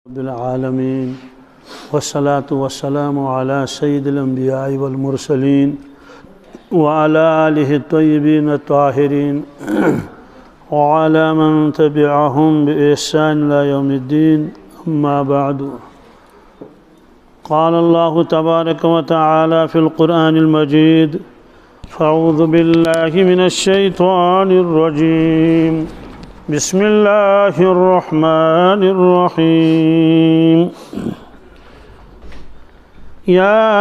رب العالمين والصلاة والسلام على سيد الأنبياء والمرسلين وعلى آله الطيبين الطاهرين وعلى من تبعهم بإحسان إلى يوم الدين. أما بعد، قال الله تبارك وتعالى في القرآن المجيد: فأعوذ بالله من الشيطان الرجيم. بسم الله الرحمن الرحيم. يا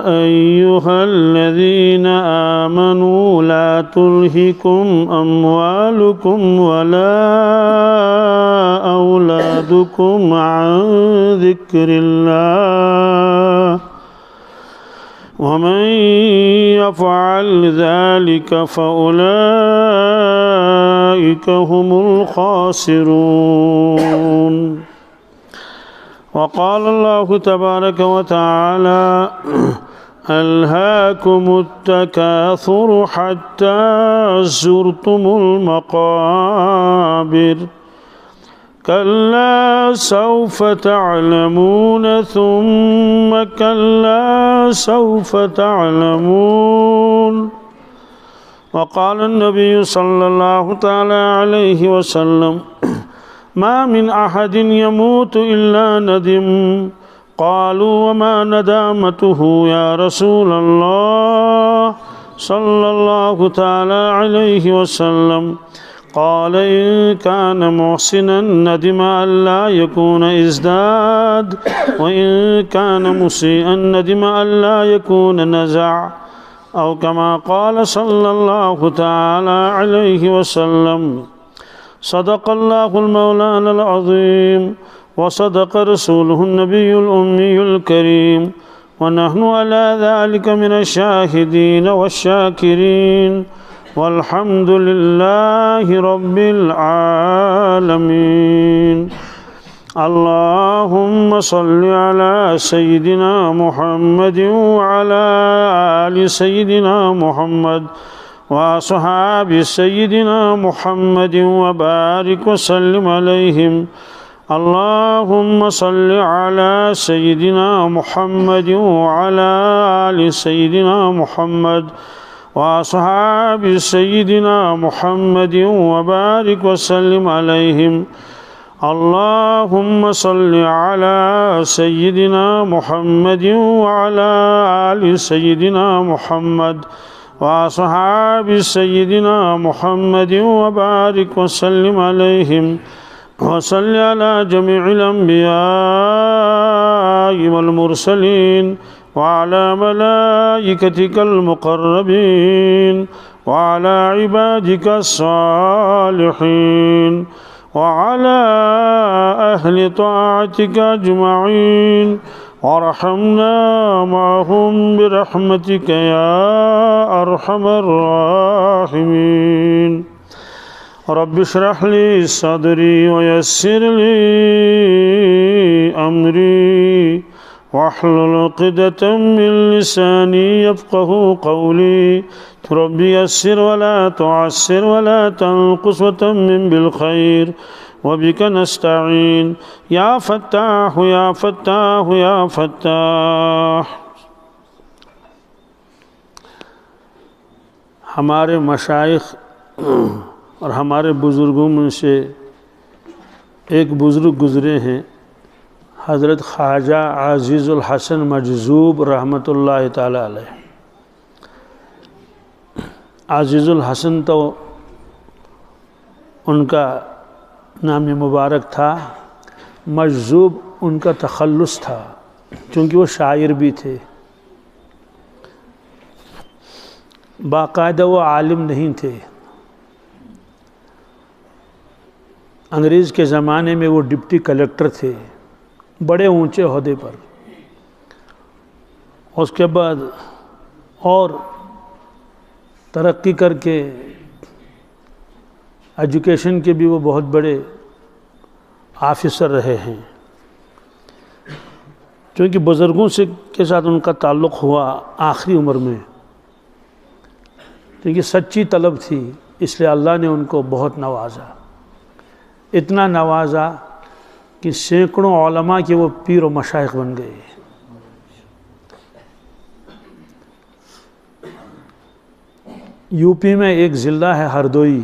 أيها الذين آمنوا لا تلهكم أموالكم ولا أولادكم عن ذكر الله ومن يفعل ذلك فأولئك هم الخاسرون. وقال الله تبارك وتعالى: ألهاكم التكاثر حتى زرتم المقابر كلا سوف تعلمون ثم كلا سوف تعلمون. وقال النبي صلى الله تعالى عليه وسلم: ما من أحد يموت إلا ندم. قالوا: وما ندامته يا رسول الله صلى الله تعالى عليه وسلم؟ قال: إن كان محسنا ندم ألا يكون ازداد، وإن كان مسيئا ندم ألا يكون نزع، أو كما قال صلى الله تعالى عليه وسلم. صدق الله المولانا العظيم، وصدق رسوله النبي الأمي الكريم، ونحن على ذلك من الشاهدين والشاكرين، والحمد لله رب العالمين. اللهم صل على سيدنا محمد وعلى آل سيدنا محمد وأصحاب سيدنا محمد وبارك وسلم عليهم. اللهم صل على سيدنا محمد وعلى آل سيدنا محمد وأصحاب سيدنا محمد وبارك وسلم عليهم. اللهم صل على سيدنا محمد وعلى آل سيدنا محمد وأصحاب سيدنا محمد وبارك وسلم عليهم. وصل على جميع الأنبياء والمرسلين وعلى ملائكتك المقربين وعلى عبادك الصالحين وعلى أهل طاعتك أجمعين، وارحمنا معهم برحمتك يا أرحم الراحمين. رب اشرح لي صدري ويسر لي أمري واحلل عقدة من لساني يفقه قولي. رب يسر ولا تعسر ولا تنقص وتمم بالخير، وبك نستعين يا فتاح يا فتاح يا فتاح. ہمارے مشائخ اور ہمارے بزرگوں میں سے ایک بزرگ گزرے ہیں، حضرت خواجہ عزیز الحسن مجذوب رحمۃ اللہ تعالی علیہ۔ عزیز الحسن تو ان کا نام مبارک تھا، مجذوب ان کا تخلص تھا، چونکہ وہ شاعر بھی تھے، باقاعدہ وہ عالم نہیں تھے۔ انگریز کے زمانے میں وہ ڈپٹی کلیکٹر تھے، بڑے اونچے عہدے پر۔ اس کے بعد اور ترقی کر کے ایجوکیشن کے بھی وہ بہت بڑے آفیسر رہے ہیں، چونکہ بزرگوں کے ساتھ ان کا تعلق ہوا آخری عمر میں، کیونکہ سچی طلب تھی، اس لیے اللہ نے ان کو بہت نوازا، اتنا نوازا کہ سینکڑوں علماء کے وہ پیر و مشائخ بن گئے. یو پی میں ایک ضلع ہے ہردوئی،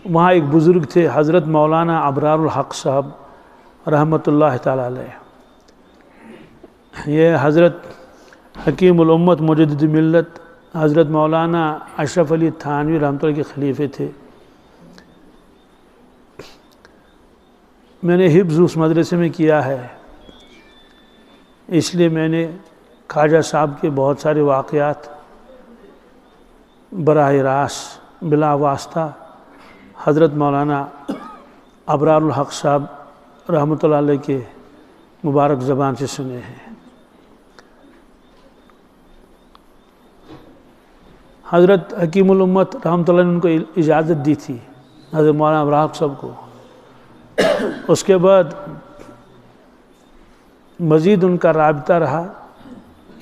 وہاں ایک بزرگ تھے حضرت مولانا ابرار الحق صاحب رحمۃ اللہ تعالی علیہ. یہ حضرت حکیم الامت مجدد ملت حضرت مولانا اشرف علی تھانوی رحمۃ اللہ کے خلیفے تھے. میں نے حفظ اس مدرسے میں کیا ہے، اس لیے میں نے خواجہ صاحب کے بہت سارے واقعات براہ راست بلا واسطہ حضرت مولانا ابرار الحق صاحب رحمۃ اللہ علیہ کے مبارک زبان سے سنے ہیں. حضرت حکیم الامت رحمۃ اللہ نے ان کو اجازت دی تھی، حضرت مولانا ابرار الحق صاحب کو. اس کے بعد مزید ان کا رابطہ رہا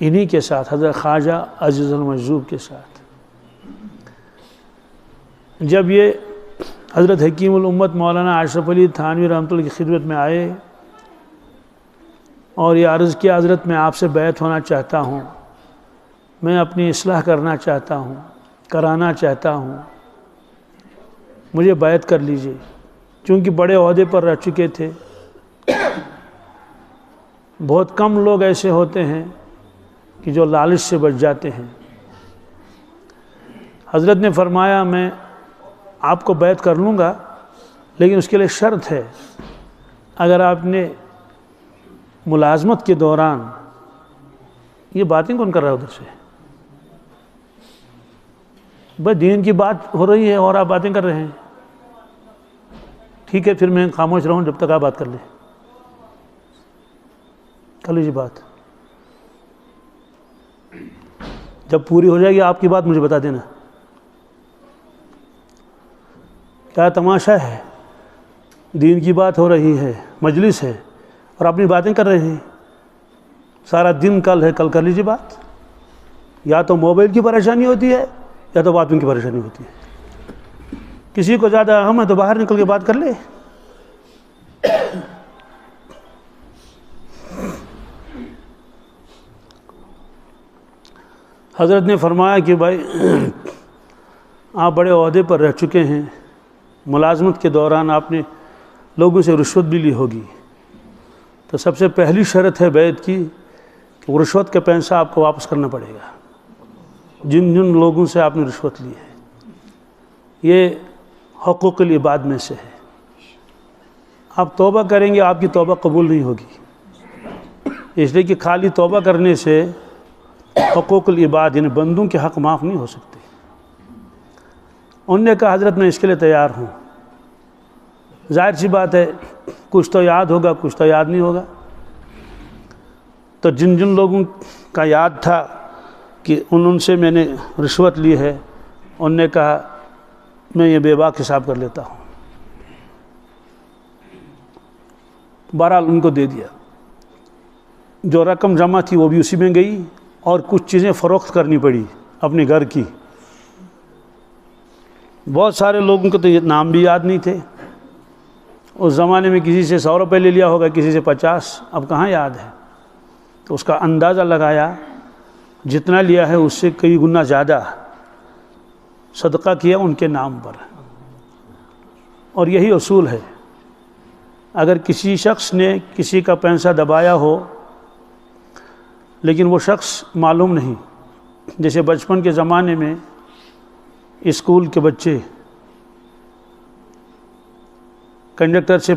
انہی کے ساتھ، حضرت خواجہ عزیز المجذوب کے ساتھ. جب یہ حضرت حکیم الامت مولانا اشرف علی تھانوی رحمۃ اللہ کی خدمت میں آئے اور یہ عرض کیا حضرت میں آپ سے بیعت ہونا چاہتا ہوں، میں اپنی اصلاح کرنا چاہتا ہوں، کرانا چاہتا ہوں، مجھے بیعت کر لیجئے. چونکہ بڑے عہدے پر رہ چکے تھے، بہت کم لوگ ایسے ہوتے ہیں کہ جو لالچ سے بچ جاتے ہیں. حضرت نے فرمایا میں آپ کو بیعت کر لوں گا، لیکن اس کے لیے شرط ہے اگر آپ نے ملازمت کے دوران، یہ باتیں کون کر رہا ہے ادھر سے؟ بس دین کی بات ہو رہی ہے اور آپ باتیں کر رہے ہیں. ٹھیک ہے پھر میں خاموش رہوں جب تک آپ بات کر لیں. کر لیجیے بات، جب پوری ہو جائے گی آپ کی بات مجھے بتا دینا. کیا تماشا ہے، دین کی بات ہو رہی ہے، مجلس ہے اور اپنی باتیں کر رہے ہیں. سارا دن کل ہے، کل کر لیجیے بات. یا تو موبائل کی پریشانی ہوتی ہے یا تو باتوں کی پریشانی ہوتی ہے. کسی کو زیادہ اہم ہے تو باہر نکل کے بات کر لے. حضرت نے فرمایا کہ بھائی آپ بڑے عہدے پر رہ چکے ہیں، ملازمت کے دوران آپ نے لوگوں سے رشوت بھی لی ہوگی، تو سب سے پہلی شرط ہے بیعت کی کہ وہ رشوت کا پیسہ آپ کو واپس کرنا پڑے گا جن جن لوگوں سے آپ نے رشوت لی ہے. یہ حقوق العباد میں سے ہے. آپ توبہ کریں گے آپ کی توبہ قبول نہیں ہوگی، اس لیے کہ خالی توبہ کرنے سے حقوق العباد یعنی بندوں کے حق معاف نہیں ہو سکتے. انہوں نے کہا حضرت میں اس کے لیے تیار ہوں. ظاہر سی بات ہے کچھ تو یاد ہوگا کچھ تو یاد نہیں ہوگا. تو جن جن لوگوں کا یاد تھا کہ ان سے میں نے رشوت لی ہے، انہوں نے کہا میں یہ بے باک حساب کر لیتا ہوں. بہرحال ان کو دے دیا. جو رقم جمع تھی وہ بھی اسی میں گئی اور کچھ چیزیں فروخت کرنی پڑی اپنے گھر کی. بہت سارے لوگوں کو تو یہ نام بھی یاد نہیں تھے. اس زمانے میں کسی سے 100 روپے لے لیا ہوگا، کسی سے 50، اب کہاں یاد ہے. تو اس کا اندازہ لگایا، جتنا لیا ہے اس سے کئی گنا زیادہ صدقہ کیا ان کے نام پر. اور یہی اصول ہے، اگر کسی شخص نے کسی کا پیسہ دبایا ہو لیکن وہ شخص معلوم نہیں، جیسے بچپن کے زمانے میں اسکول کے بچے کنڈکٹر سے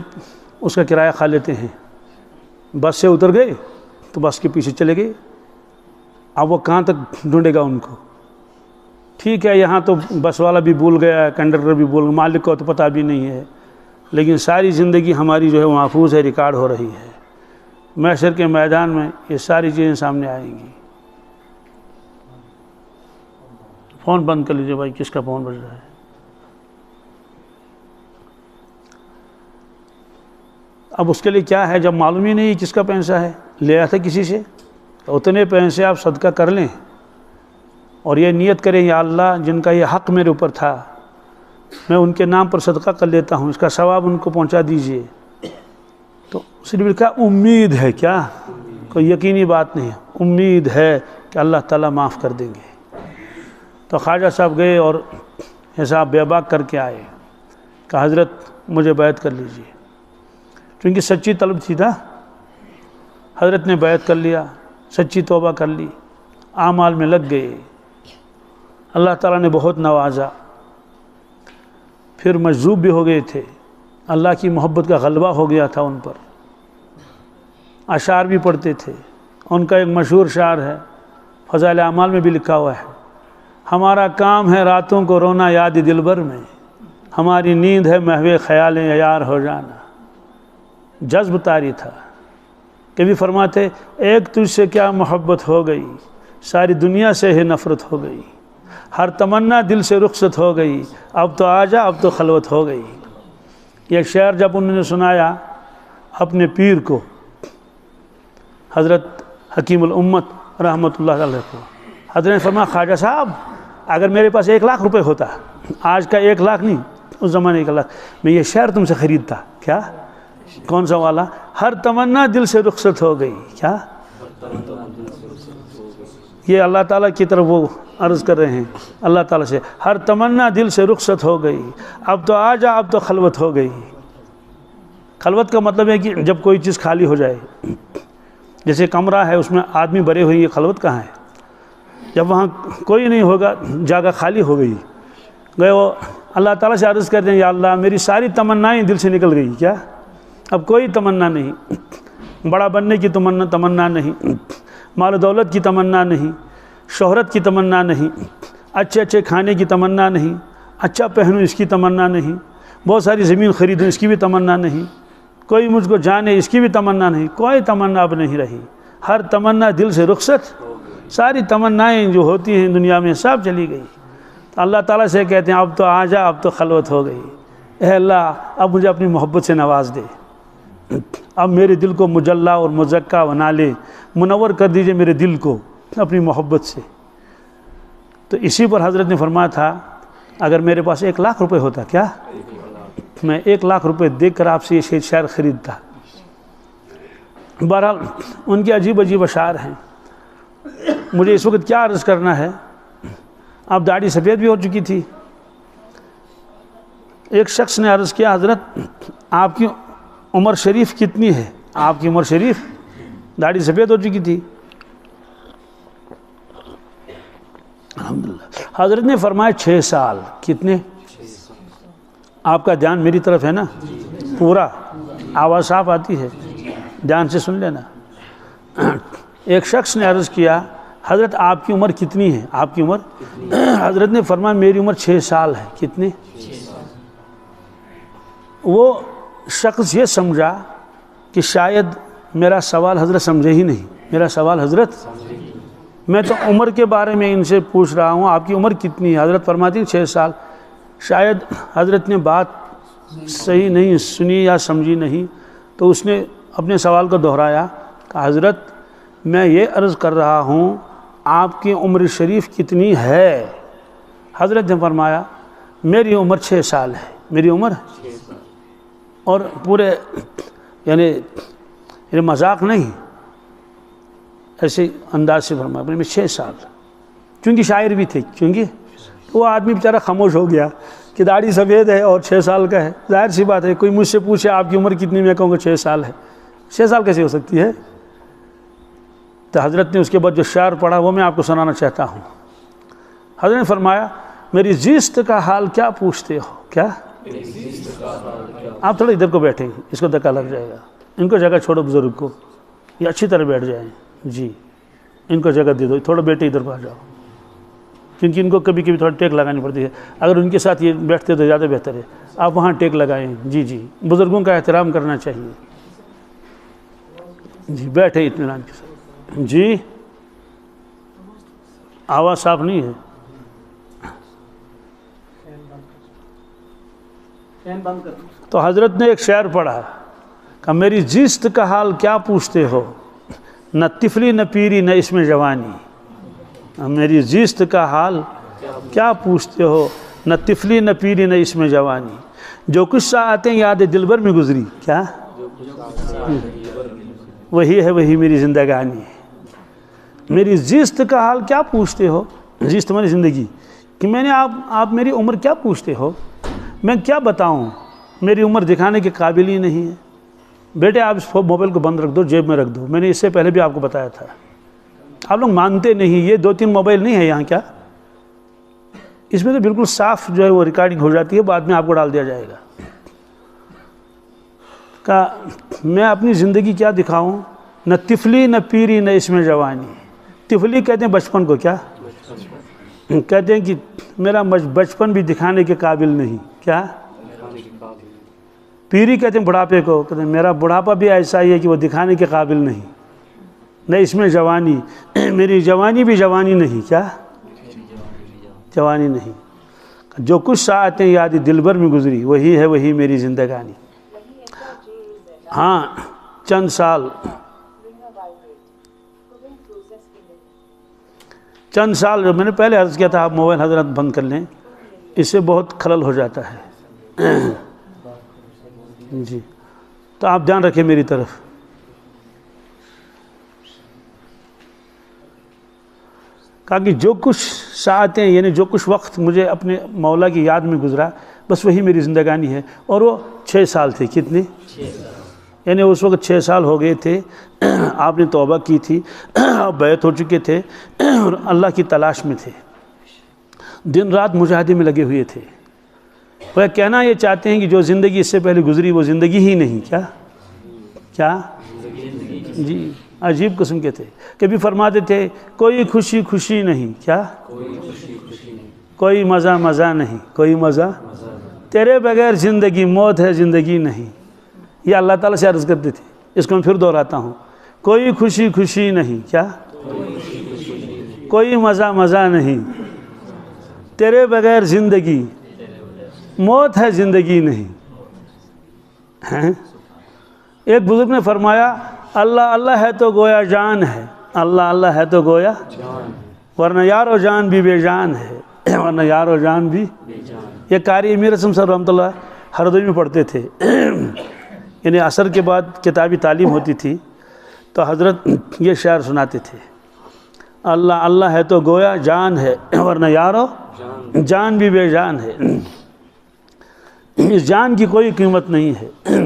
اس کا کرایہ کھا لیتے ہیں، بس سے اتر گئے تو بس کے پیچھے چلے گئے. اب وہ کہاں تک ڈھونڈے گا ان کو؟ ٹھیک ہے یہاں تو بس والا بھی بھول گیا، کنڈکٹر بھی بھول گیا، مالک کو تو پتہ بھی نہیں ہے، لیکن ساری زندگی ہماری جو ہے وہ محفوظ ہے، ریکارڈ ہو رہی ہے. محشر کے میدان میں یہ ساری چیزیں سامنے آئیں گی. فون بند کر لیجیے بھائی، کس کا فون بج رہا ہے؟ اب اس کے لیے کیا ہے، جب معلوم ہی نہیں کس کا پیسہ ہے، لیا تھا کسی سے، تو اتنے پیسے آپ صدقہ کر لیں اور یہ نیت کریں یا اللہ جن کا یہ حق میرے اوپر تھا میں ان کے نام پر صدقہ کر لیتا ہوں، اس کا ثواب ان کو پہنچا دیجئے۔ تو اس نے کہا امید ہے، کیا کوئی یقینی بات نہیں ہے، امید ہے کہ اللہ تعالیٰ معاف کر دیں گے۔ تو خواجہ صاحب گئے اور حساب بے باک کر کے آئے، کہ حضرت مجھے بیعت کر لیجئے، کیونکہ سچی طلب تھی نا۔ حضرت نے بیعت کر لیا، سچی توبہ کر لی، اعمال میں لگ گئے، اللہ تعالیٰ نے بہت نوازا، پھر مجذوب بھی ہو گئے تھے، اللہ کی محبت کا غلبہ ہو گیا تھا ان پر، اشعار بھی پڑھتے تھے۔ ان کا ایک مشہور شعر ہے، فضائل اعمال میں بھی لکھا ہوا ہے، ہمارا کام ہے راتوں کو رونا یاد دلبر میں، ہماری نیند ہے محو خیال یار ہو جانا۔ جذب طاری تھا، کبھی فرماتے ایک تجھ سے کیا محبت ہو گئی، ساری دنیا سے ہی نفرت ہو گئی، ہر تمنا دل سے رخصت ہو گئی، اب تو آجا اب تو خلوت ہو گئی۔ یہ شعر جب انہوں نے سنایا اپنے پیر کو، حضرت حکیم الامت رحمۃ اللہ علیہ کو، حضرت نے فرمایا خواجہ صاحب اگر میرے پاس 1 لاکھ روپے ہوتا، آج کا 1 لاکھ نہیں، اس زمانے 1 لاکھ، میں یہ شعر تم سے خریدتا۔ کیا؟ کون سا والا؟ ہر تمنا دل سے رخصت ہو گئی۔ کیا؟ یہ اللہ تعالیٰ کی طرف وہ عرض کر رہے ہیں، اللہ تعالیٰ سے، ہر تمنا دل سے رخصت ہو گئی، اب تو آجا اب تو خلوت ہو گئی۔ خلوت کا مطلب ہے کہ جب کوئی چیز خالی ہو جائے، جیسے کمرہ ہے اس میں آدمی بھرے ہوئے، یہ خلوت کہاں ہے؟ جب وہاں کوئی نہیں ہوگا، جگہ خالی ہو گئی، گئے وہ اللہ تعالیٰ سے عرض کرتے ہیں یا اللہ میری ساری تمنائیں دل سے نکل گئی، کیا اب کوئی تمنا نہیں، بڑا بننے کی تمنا نہیں، مال و دولت کی تمنا نہیں، شہرت کی تمنا نہیں، اچھے اچھے کھانے کی تمنا نہیں، اچھا پہنوں اس کی تمنا نہیں، بہت ساری زمین خریدوں اس کی بھی تمنا نہیں، کوئی مجھ کو جانے اس کی بھی تمنا نہیں، کوئی تمنا اب نہیں رہی، ہر تمنا دل سے رخصت، ساری تمنائیں جو ہوتی ہیں دنیا میں سب چلی گئی۔ اللہ تعالیٰ سے کہتے ہیں اب تو آجا اب تو خلوت ہو گئی، اے اللہ اب مجھے اپنی محبت سے نواز دے، اب میرے دل کو مجلہ اور مزکہ بنا لے، منور کر دیجئے میرے دل کو اپنی محبت سے۔ تو اسی پر حضرت نے فرمایا تھا اگر میرے پاس 1 لاکھ روپے ہوتا، کیا میں 1 لاکھ روپے دے کر آپ سے یہ شعر خریدتا۔ بہرحال ان کے عجیب عجیب اشعار ہیں۔ مجھے اس وقت کیا عرض کرنا ہے، اب داڑھی سفید بھی ہو چکی تھی۔ ایک شخص نے عرض کیا حضرت آپ کی عمر شریف کتنی ہے؟ آپ کی عمر شریف، داڑھی سفید ہو چکی تھی۔ الحمدللہ حضرت نے فرمایا 6 سال۔ کتنے؟ آپ کا دھیان میری طرف ہے نا پورا، آواز صاف آتی ہے، دھیان سے سن لینا۔ ایک شخص نے عرض کیا حضرت آپ کی عمر کتنی ہے؟ آپ کی عمر؟ حضرت نے فرمایا میری عمر 6 سال ہے۔ کتنے؟ وہ شخص یہ سمجھا کہ شاید میرا سوال حضرت سمجھے ہی نہیں، میرا سوال حضرت، میں تو عمر کے بارے میں ان سے پوچھ رہا ہوں آپ کی عمر کتنی ہے؟ حضرت فرماتی 6 سال۔ شاید حضرت نے بات صحیح نہیں سنی یا سمجھی نہیں، تو اس نے اپنے سوال کو دہرایا کہ حضرت میں یہ عرض کر رہا ہوں آپ کی عمر شریف کتنی ہے؟ حضرت نے فرمایا میری عمر 6 سال ہے، میری عمر، اور پورے یعنی مذاق نہیں، ایسے انداز سے فرمایا میں 6 سال، چونکہ شاعر بھی تھے، کیونکہ وہ آدمی بیچارہ خاموش ہو گیا کہ داڑھی سفید ہے اور 6 سال کا ہے، ظاہر سی بات ہے کوئی مجھ سے پوچھے آپ کی عمر کتنی، میں کہوں گا 6 سال ہے، 6 سال کیسے ہو سکتی ہے؟ تو حضرت نے اس کے بعد جو شعر پڑھا وہ میں آپ کو سنانا چاہتا ہوں۔ حضرت نے فرمایا میری زیست کا حال کیا پوچھتے ہو؟ کیا؟ آپ تھوڑا ادھر کو بیٹھیں، اس کو دھکا لگ جائے گا، ان کو جگہ چھوڑو، بزرگ کو یہ اچھی طرح بیٹھ جائیں، جی ان کو جگہ دے دو، تھوڑا بیٹے ادھر کو آ جاؤ، کیونکہ ان کو کبھی کبھی تھوڑا ٹیک لگانی پڑتی ہے، اگر ان کے ساتھ یہ بیٹھتے تو زیادہ بہتر ہے، آپ وہاں ٹیک لگائیں، جی جی بزرگوں کا احترام کرنا چاہیے، جی بیٹھے اطمینان کے ساتھ، جی آواز صاف نہیں ہے، تو حضرت نے ایک شعر پڑھا کہ میری زیست کا حال کیا پوچھتے ہو، نہ طفلی نہ پیری نہ اس میں جوانی، میری زیست کا حال کیا پوچھتے ہو، نہ طفلی نہ پیری نہ اس میں جوانی، جو کچھ ساعتیں یاد دل بھر میں گزری، کیا وہی ہے وہی میری زندگانی ہے۔ میری زیست کا حال کیا پوچھتے ہو، زیست ہماری زندگی کہ میں نے آپ میری عمر کیا پوچھتے ہو، میں کیا بتاؤں، میری عمر دکھانے کے قابل ہی نہیں ہے۔ بیٹے آپ اس موبائل کو بند رکھ دو، جیب میں رکھ دو، میں نے اس سے پہلے بھی آپ کو بتایا تھا، آپ لوگ مانتے نہیں۔ یہ 2-3 موبائل نہیں ہے یہاں، کیا اس میں تو بالکل صاف جو ہے وہ ریکارڈنگ ہو جاتی ہے، بعد میں آپ کو ڈال دیا جائے گا۔ کہ میں اپنی زندگی کیا دکھاؤں، نہ طفلی نہ پیری نہ اس میں جوانی۔ طفلی کہتے ہیں بچپن کو، کیا کہتے ہیں کہ میرا بچپن بھی دکھانے کے قابل نہیں، کیا پیری کہتے ہیں بڑھاپے کو، کہتے ہیں میرا بڑھاپا بھی ایسا ہی ہے کہ وہ دکھانے کے قابل نہیں، نہ اس میں جوانی، میری جوانی بھی جوانی نہیں، کیا جوانی نہیں۔ جو کچھ ساعتیں یاد دل بھر میں گزری، وہی ہے وہی میری زندگانی۔ ہاں چند سال میں نے پہلے عرض کیا تھا، آپ موبائل حضرات بند کر لیں، اس سے بہت خلل ہو جاتا ہے جی، تو آپ دھیان رکھیں میری طرف۔ کہا کہ جو کچھ ساعتیں یعنی جو کچھ وقت مجھے اپنے مولا کی یاد میں گزرا، بس وہی میری زندگانی ہے۔ اور وہ 6 سال تھے، کتنے؟ یعنی اس وقت 6 سال ہو گئے تھے، آپ نے توبہ کی تھی، بیعت ہو چکے تھے اور اللہ کی تلاش میں تھے، دن رات مجاہدے میں لگے ہوئے تھے۔ وہ کہنا یہ چاہتے ہیں کہ جو زندگی اس سے پہلے گزری وہ زندگی ہی نہیں، کیا جی عجیب قسم کے تھے۔ کبھی فرماتے تھے کوئی خوشی خوشی نہیں، کیا کوئی مزہ مزہ نہیں، کوئی مزہ تیرے بغیر زندگی موت ہے، زندگی نہیں۔ یہ اللہ تعالیٰ سے عرض کرتے تھے، اس کو میں پھر دہراتا ہوں، کوئی خوشی خوشی نہیں، کیا کوئی مزہ مزہ نہیں، تیرے بغیر زندگی موت ہے، زندگی نہیں۔ ایک بزرگ نے فرمایا اللہ اللہ ہے تو گویا جان ہے، اللہ اللہ ہے تو گویا ورنہ یار و جان بھی بے جان ہے، ورنہ یار و جان بھی۔ یہ قاری امیر اعظم صاحب رحمۃ اللہ ہردوئی میں پڑھتے تھے، یعنی عصر کے بعد کتابی تعلیم ہوتی تھی تو حضرت یہ شعر سناتے تھے، اللہ اللہ ہے تو گویا جان ہے، ورنہ یارو جان بھی بے جان ہے۔ اس جان کی کوئی قیمت نہیں ہے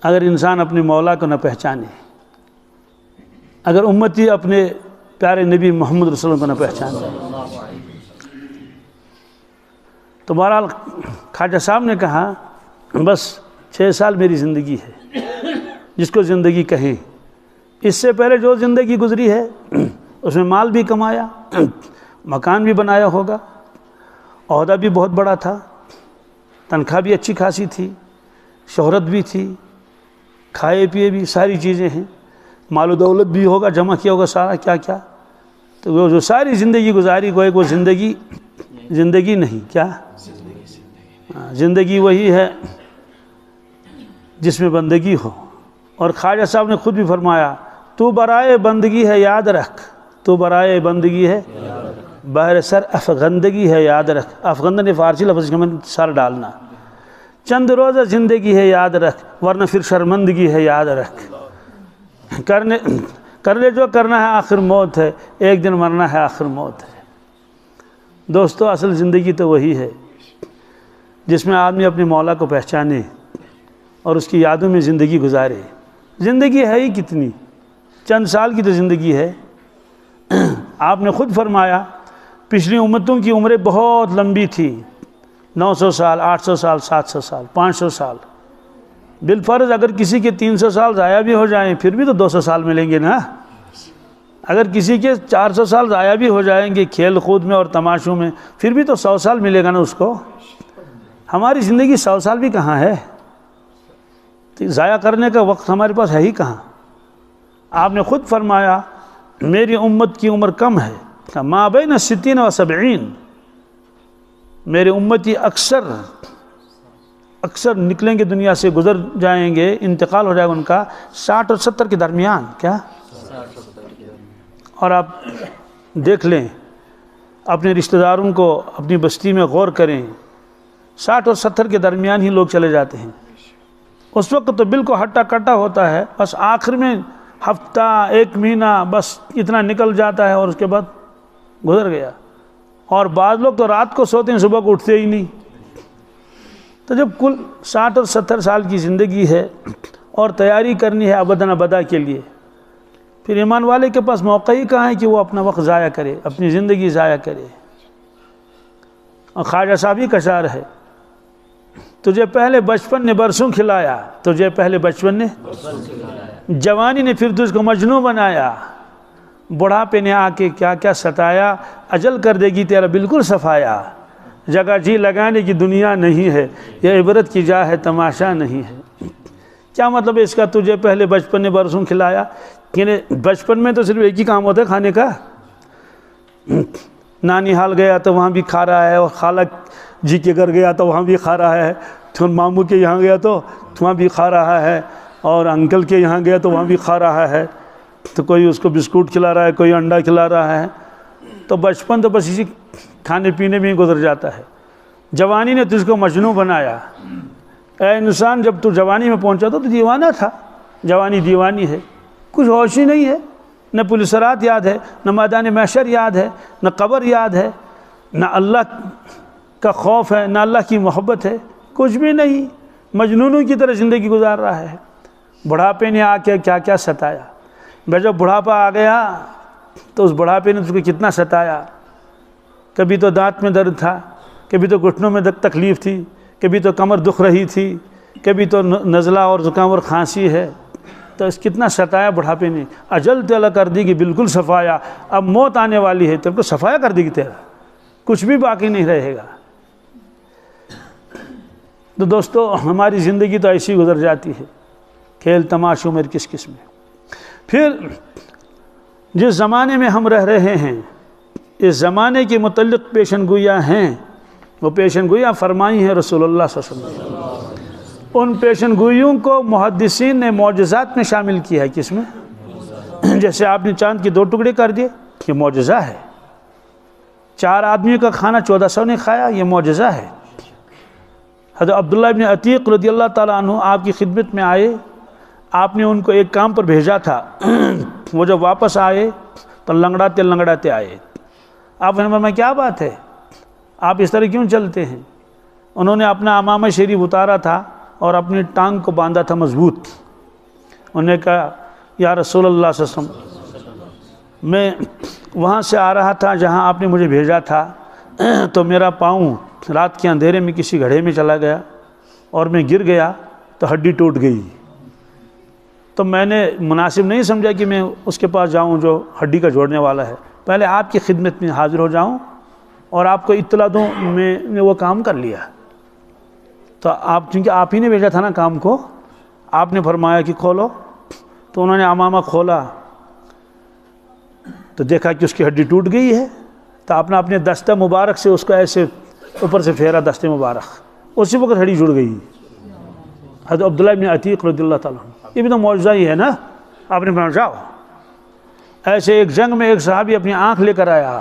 اگر انسان اپنے مولا کو نہ پہچانے، اگر امتی اپنے پیارے نبی محمد رسول اللہ کو نہ پہچانے۔ تو بہرحال خواجہ صاحب نے کہا بس 6 سال میری زندگی ہے، جس کو زندگی کہیں۔ اس سے پہلے جو زندگی گزری ہے اس میں مال بھی کمایا، مکان بھی بنایا ہوگا، عہدہ بھی بہت بڑا تھا، تنخواہ بھی اچھی خاصی تھی، شہرت بھی تھی، کھائے پیے بھی ساری چیزیں ہیں، مال و دولت بھی ہوگا، جمع کیا ہوگا سارا کیا کیا۔ تو وہ جو ساری زندگی گزاری گوئے وہ زندگی نہیں، کیا زندگی وہی ہے جس میں بندگی ہو۔ اور خواجہ صاحب نے خود بھی فرمایا تو برائے بندگی ہے یاد رکھ، تو برائے بندگی ہے بہر سر افغندگی ہے یاد رکھ۔ افغندن نے فارسی لفظ میں سر ڈالنا۔ چند روزہ زندگی ہے یاد رکھ، ورنہ پھر شرمندگی ہے یاد رکھ۔ کر لے جو کرنا ہے آخر موت ہے، ایک دن مرنا ہے آخر موت ہے۔ دوستو اصل زندگی تو وہی ہے جس میں آدمی اپنے مولا کو پہچانے اور اس کی یادوں میں زندگی گزارے۔ زندگی ہے ہی کتنی، چند سال کی تو زندگی ہے۔ آپ نے خود فرمایا پچھلی امتوں کی عمریں بہت لمبی تھی، 900 سال، 800 سال، 700 سال، 500 سال۔ بالفرض اگر کسی کے 300 سال ضائع بھی ہو جائیں پھر بھی تو 200 سال ملیں گے نا۔ اگر کسی کے 400 سال ضائع بھی ہو جائیں گے کھیل کود میں اور تماشوں میں پھر بھی تو 100 سال ملے گا نا اس کو۔ ہماری زندگی 100 سال بھی کہاں ہے، ضائع کرنے کا وقت ہمارے پاس ہے ہی کہاں۔ آپ نے خود فرمایا میری امت کی عمر کم ہے، ما بین 60 و 70، میرے امتی اکثر نکلیں گے دنیا سے، گزر جائیں گے، انتقال ہو جائے گا ان کا 60 اور 70 کے درمیان۔ کیا؟ اور آپ دیکھ لیں اپنے رشتہ داروں کو اپنی بستی میں غور کریں، 60 اور 70 کے درمیان ہی لوگ چلے جاتے ہیں۔ اس وقت تو بالکل ہٹا کٹا ہوتا ہے، بس آخر میں ہفتہ 1 مہینہ بس اتنا نکل جاتا ہے اور اس کے بعد گزر گیا۔ اور بعض لوگ تو رات کو سوتے ہیں، صبح کو اٹھتے ہی نہیں۔ تو جب کل 60 اور 70 سال کی زندگی ہے اور تیاری کرنی ہے ابداً ابدا کے لیے، پھر ایمان والے کے پاس موقع ہی کہاں ہے کہ وہ اپنا وقت ضائع کرے، اپنی زندگی ضائع کرے۔ اور خواجہ صاحب کا شعر ہے، تجھے پہلے بچپن نے برسوں کھلایا، تجھے پہلے بچپن نے جوانی نے پھر تجھ کو مجنوں بنایا، بڑھاپے نے آ کے کیا کیا ستایا، اجل کر دے گی تیرا بالکل صفایا، جگہ جی لگانے کی دنیا نہیں ہے، یہ عبرت کی جا ہے تماشا نہیں ہے۔ کیا مطلب ہے اس کا؟ تجھے پہلے بچپن نے برسوں کھلایا، یعنی بچپن میں تو صرف ایک ہی کام ہوتا ہے کھانے کا۔ نانی حال گیا تو وہاں بھی کھا رہا ہے، اور خالہ جی کے گھر گیا تو وہاں بھی کھا رہا ہے، پھر ماموں کے یہاں گیا تو وہاں بھی کھا رہا ہے، اور انکل کے یہاں گیا تو وہاں بھی کھا رہا ہے، تو کوئی اس کو بسکٹ کھلا رہا ہے، کوئی انڈا کھلا رہا ہے۔ تو بچپن تو بس اسی کھانے پینے میں ہی گزر جاتا ہے۔ جوانی نے تجھ کو مجنوں بنایا، اے انسان جب تو جوانی میں پہنچا تو دیوانہ تھا، جوانی دیوانی ہے، کچھ ہوش ہی نہیں ہے، نہ پولیس رات یاد ہے، نہ میدان محشر یاد ہے، نہ قبر یاد ہے، نہ اللہ کا خوف ہے، نہ اللہ کی محبت ہے، کچھ بھی نہیں، مجنونوں کی طرح زندگی گزار رہا ہے۔ بڑھاپے نے آ کے کیا کیا ستایا۔ میں جب بڑھاپا آ گیا تو اس بڑھاپے نے اس کو کتنا ستایا، کبھی تو دانت میں درد تھا، کبھی تو گھٹنوں میں تکلیف تھی، کبھی تو کمر دکھ رہی تھی، کبھی تو نزلہ اور زکام اور کھانسی ہے، تو اس کتنا ستایا بڑھاپے نے۔ اجل تو اللہ کر دی گی بالکل صفایا، اب موت آنے والی ہے تو کو صفایا کر دی گی، تیرا کچھ بھی باقی نہیں رہے گا۔ تو دوستو ہماری زندگی تو ایسی گزر جاتی ہے، کھیل تماشوں میں کس قسم میں۔ پھر جس زمانے میں ہم رہ رہے ہیں، اس زمانے کے متعلق پیشن گویاں ہیں، وہ پیشن گویاں فرمائی ہیں رسول اللہ صلی اللہ علیہ وسلم۔ ان پیشن گوئیوں کو محدثین نے معجزات میں شامل کیا ہے۔ کس میں؟ جیسے آپ نے چاند کے 2 ٹکڑے کر دیے، یہ معجزہ ہے۔ 4 آدمیوں کا کھانا 1400 نے کھایا، یہ معجزہ ہے۔ حضرت عبداللہ ابن عتیق رضی اللہ تعالیٰ عنہ آپ کی خدمت میں آئے، آپ نے ان کو ایک کام پر بھیجا تھا، وہ جب واپس آئے تو لنگڑاتے لنگڑاتے آئے۔ آپ نے فرمایا کیا بات ہے، آپ اس طرح کیوں چلتے ہیں؟ انہوں نے اپنا امامہ شریف اتارا تھا اور اپنی ٹانگ کو باندھا تھا مضبوط۔ انہوں نے کہا یا رسول اللہ صلی اللہ علیہ وسلم، میں وہاں سے آ رہا تھا جہاں آپ نے مجھے بھیجا تھا، تو میرا پاؤں رات کے اندھیرے میں کسی گڑھے میں چلا گیا اور میں گر گیا تو ہڈی ٹوٹ گئی۔ تو میں نے مناسب نہیں سمجھا کہ میں اس کے پاس جاؤں جو ہڈی کا جوڑنے والا ہے، پہلے آپ کی خدمت میں حاضر ہو جاؤں اور آپ کو اطلاع دوں۔ میں نے وہ کام کر لیا۔ تو آپ، چونکہ آپ ہی نے بھیجا تھا نا کام کو، آپ نے فرمایا کہ کھولو، تو انہوں نے امامہ کھولا تو دیکھا کہ اس کی ہڈی ٹوٹ گئی ہے۔ تو آپ نے اپنے دستہ مبارک سے اس کو ایسے اوپر سے پھیرا، دستہ مبارک، اسی وقت ہڈی جڑ گئی۔ حضرت عبداللہ ابن عتیق رضی اللہ تعالیٰ عنہ، یہ بھی تو معجزہ ہی ہے نا۔ آپ نے فرمایا جاؤ۔ ایسے ایک جنگ میں ایک صحابی اپنی آنکھ لے کر آیا،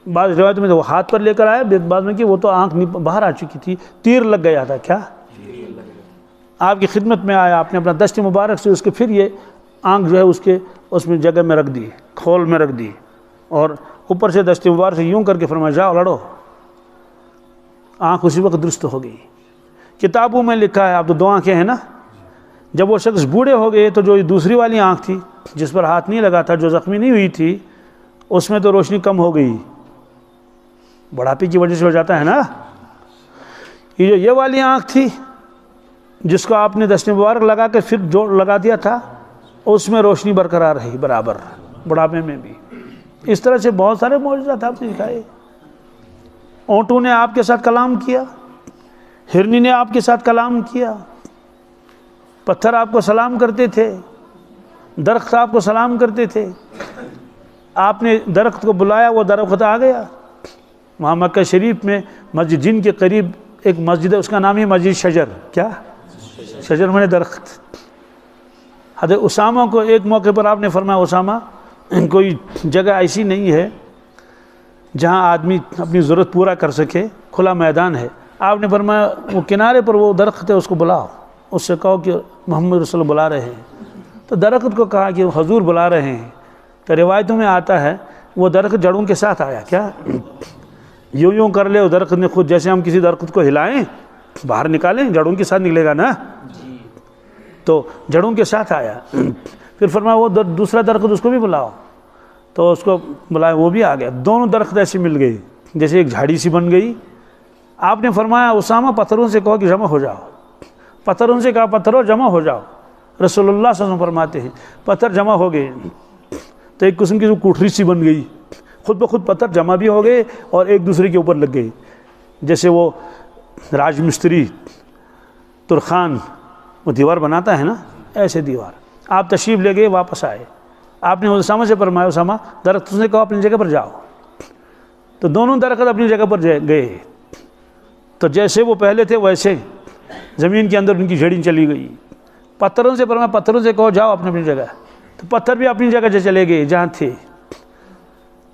بعض روایت میں تو وہ ہاتھ پر لے کر آیا، بعض میں کہ وہ تو آنکھ باہر آ چکی تھی، تیر لگ گیا تھا۔ کیا؟ آپ کی خدمت میں آیا، آپ نے اپنا دست مبارک سے اس کے پھر یہ آنکھ جو ہے اس میں جگہ میں رکھ دی، کھول میں رکھ دی، اور اوپر سے دست مبارک سے یوں کر کے فرمایا جاؤ لڑو۔ آنکھ اسی وقت درست ہو گئی۔ کتابوں میں لکھا ہے، اب تو 2 آنکھیں ہیں نا، جب وہ شخص بوڑھے ہو گئے تو جو دوسری والی آنکھ تھی جس پر ہاتھ نہیں لگا تھا، جو زخمی نہیں ہوئی تھی، اس میں تو روشنی کم ہو گئی، بڑھاپے کی وجہ سے ہو جاتا ہے نا۔ یہ والی آنکھ تھی جس کو آپ نے دست مبارک لگا کے پھر جوڑ لگا دیا تھا، اس میں روشنی برقرار رہی برابر، بڑھاپے میں بھی۔ اس طرح سے بہت سارے معجزات آپ نے دکھائے۔ اونٹوں نے آپ کے ساتھ کلام کیا، ہرنی نے آپ کے ساتھ کلام کیا، پتھر آپ کو سلام کرتے تھے، درخت آپ کو سلام کرتے تھے۔ آپ نے درخت کو بلایا، وہ درخت آ گیا۔ وہاں مکہ شریف میں مسجد جن کے قریب ایک مسجد ہے، اس کا نام ہے مسجد شجر۔ کیا؟ شجر میں درخت۔ حضرت اسامہ کو ایک موقع پر آپ نے فرمایا، اسامہ کوئی جگہ ایسی نہیں ہے جہاں آدمی اپنی ضرورت پورا کر سکے، کھلا میدان ہے. آپ نے فرمایا وہ کنارے پر وہ درخت ہے اس کو بلاؤ، اس سے کہو کہ محمد رسول اللہ بلا رہے ہیں. تو درخت کو کہا کہ حضور بلا رہے ہیں. تو روایتوں میں آتا ہے وہ درخت جڑوں کے ساتھ آیا. کیا یوں کر لے وہ درخت نے خود، جیسے ہم کسی درخت کو ہلائیں باہر نکالیں جڑوں کے ساتھ نکلے گا نا، تو جڑوں کے ساتھ آیا. پھر فرمایا وہ دوسرا درخت اس کو بھی بلاؤ، تو اس کو بلایا وہ بھی آ گیا. دونوں درخت ایسے مل گئی جیسے ایک جھاڑی سی بن گئی. آپ نے فرمایا اسامہ پتھروں سے کہو کہ جمع ہو جاؤ. پتھروں سے کہا پتھروں جمع ہو جاؤ. رسول اللہ صلی اللہ علیہ وسلم فرماتے ہیں پتھر جمع ہو گئے تو ایک قسم کی جو کوٹھری سی بن گئی، خود بخود پتھر جمع بھی ہو گئے اور ایک دوسرے کے اوپر لگ گئے. جیسے وہ راج مستری ترخان وہ دیوار بناتا ہے نا، ایسے دیوار. آپ تشریف لے گئے، واپس آئے. آپ نے اسامہ سے فرمایا اسامہ درخت سے کہو اپنی جگہ پر جاؤ. تو دونوں درخت اپنی جگہ پر گئے. تو جیسے وہ پہلے تھے ویسے زمین کے اندر ان کی جڑیں چلی گئی. پتھروں سے فرمایا پتھروں سے کہو جاؤ اپنی جگہ. تو پتھر بھی اپنی جگہ سے چلے گئے جہاں تھے.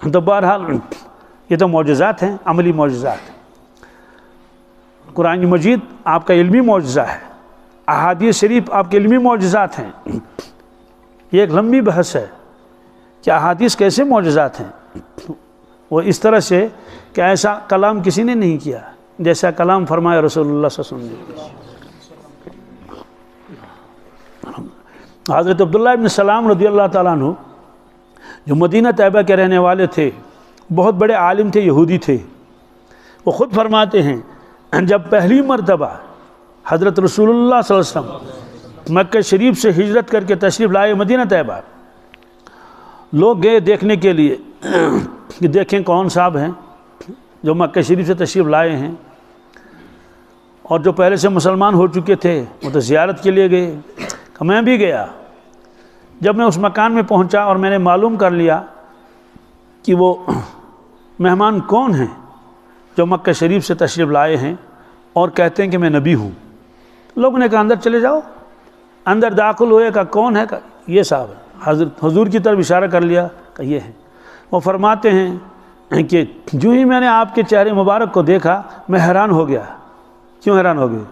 تو بہرحال یہ تو معجزات ہیں، عملی معجزات. قرآن مجید آپ کا علمی معجزہ ہے، احادیث شریف آپ کے علمی معجزات ہیں. یہ ایک لمبی بحث ہے کہ احادیث کیسے معجزات ہیں. وہ اس طرح سے کہ ایسا کلام کسی نے نہیں کیا جیسا کلام فرمایا رسول اللہ صلی اللہ علیہ وسلم نے. حضرت عبداللہ ابن سلام رضی اللہ تعالیٰ عنہ جو مدینہ طیبہ کے رہنے والے تھے، بہت بڑے عالم تھے، یہودی تھے. وہ خود فرماتے ہیں جب پہلی مرتبہ حضرت رسول اللہ صلی اللہ علیہ وسلم مکہ شریف سے ہجرت کر کے تشریف لائے مدینہ طیبہ، لوگ گئے دیکھنے کے لیے کہ دیکھیں کون صاحب ہیں جو مکہ شریف سے تشریف لائے ہیں. اور جو پہلے سے مسلمان ہو چکے تھے وہ تو زیارت کے لیے گئے. کہ میں بھی گیا. جب میں اس مکان میں پہنچا اور میں نے معلوم کر لیا کہ وہ مہمان کون ہیں جو مکہ شریف سے تشریف لائے ہیں اور کہتے ہیں کہ میں نبی ہوں، لوگوں نے کہا اندر چلے جاؤ. اندر داخل ہوئے کہ کون ہے؟ کہ یہ صاحب ہے. حضور کی طرف اشارہ کر لیا کہ یہ ہے. وہ فرماتے ہیں کہ جو ہی میں نے آپ کے چہرے مبارک کو دیکھا میں حیران ہو گیا. کیوں حیران ہو گئے؟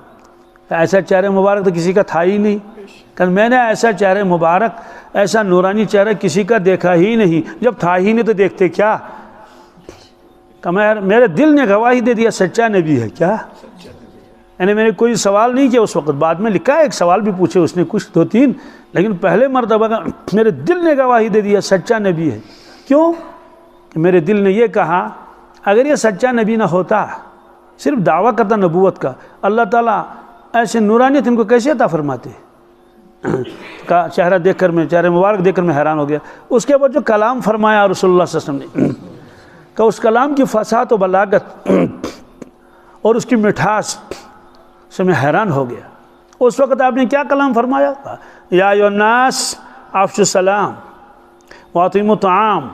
ایسا چہرہ مبارک تو کسی کا تھا ہی نہیں. کہ میں نے ایسا چہرہ مبارک، ایسا نورانی چہرہ کسی کا دیکھا ہی نہیں. جب تھا ہی نہیں تو دیکھتے کیا؟ کہ میرے دل نے گواہی دے دیا سچا نبی ہے. کیا یعنی میں نے کوئی سوال نہیں کیا اس وقت. بعد میں لکھا ہے ایک سوال بھی پوچھے اس نے کچھ 2-3، لیکن پہلے مرتبہ میرے دل نے گواہی دے دیا سچا نبی ہے. کیوں؟ کہ میرے دل نے یہ کہا اگر یہ سچا نبی نہ ہوتا، صرف دعویٰ کرتا نبوت کا، اللہ تعالیٰ ایسے نورانیت ان کو کیسے عطا فرماتے؟ کا چہرہ دیکھ کر میں، چہرہ مبارک دیکھ کر میں حیران ہو گیا. اس کے بعد جو کلام فرمایا رسول اللہ صلی اللہ علیہ وسلم نے، کہ اس کلام کی فصاحت و بلاغت اور اس کی مٹھاس سے میں حیران ہو گیا. اس وقت آپ نے کیا کلام فرمایا؟ یا ایھا الناس افشوا السلام واطعموا الطعام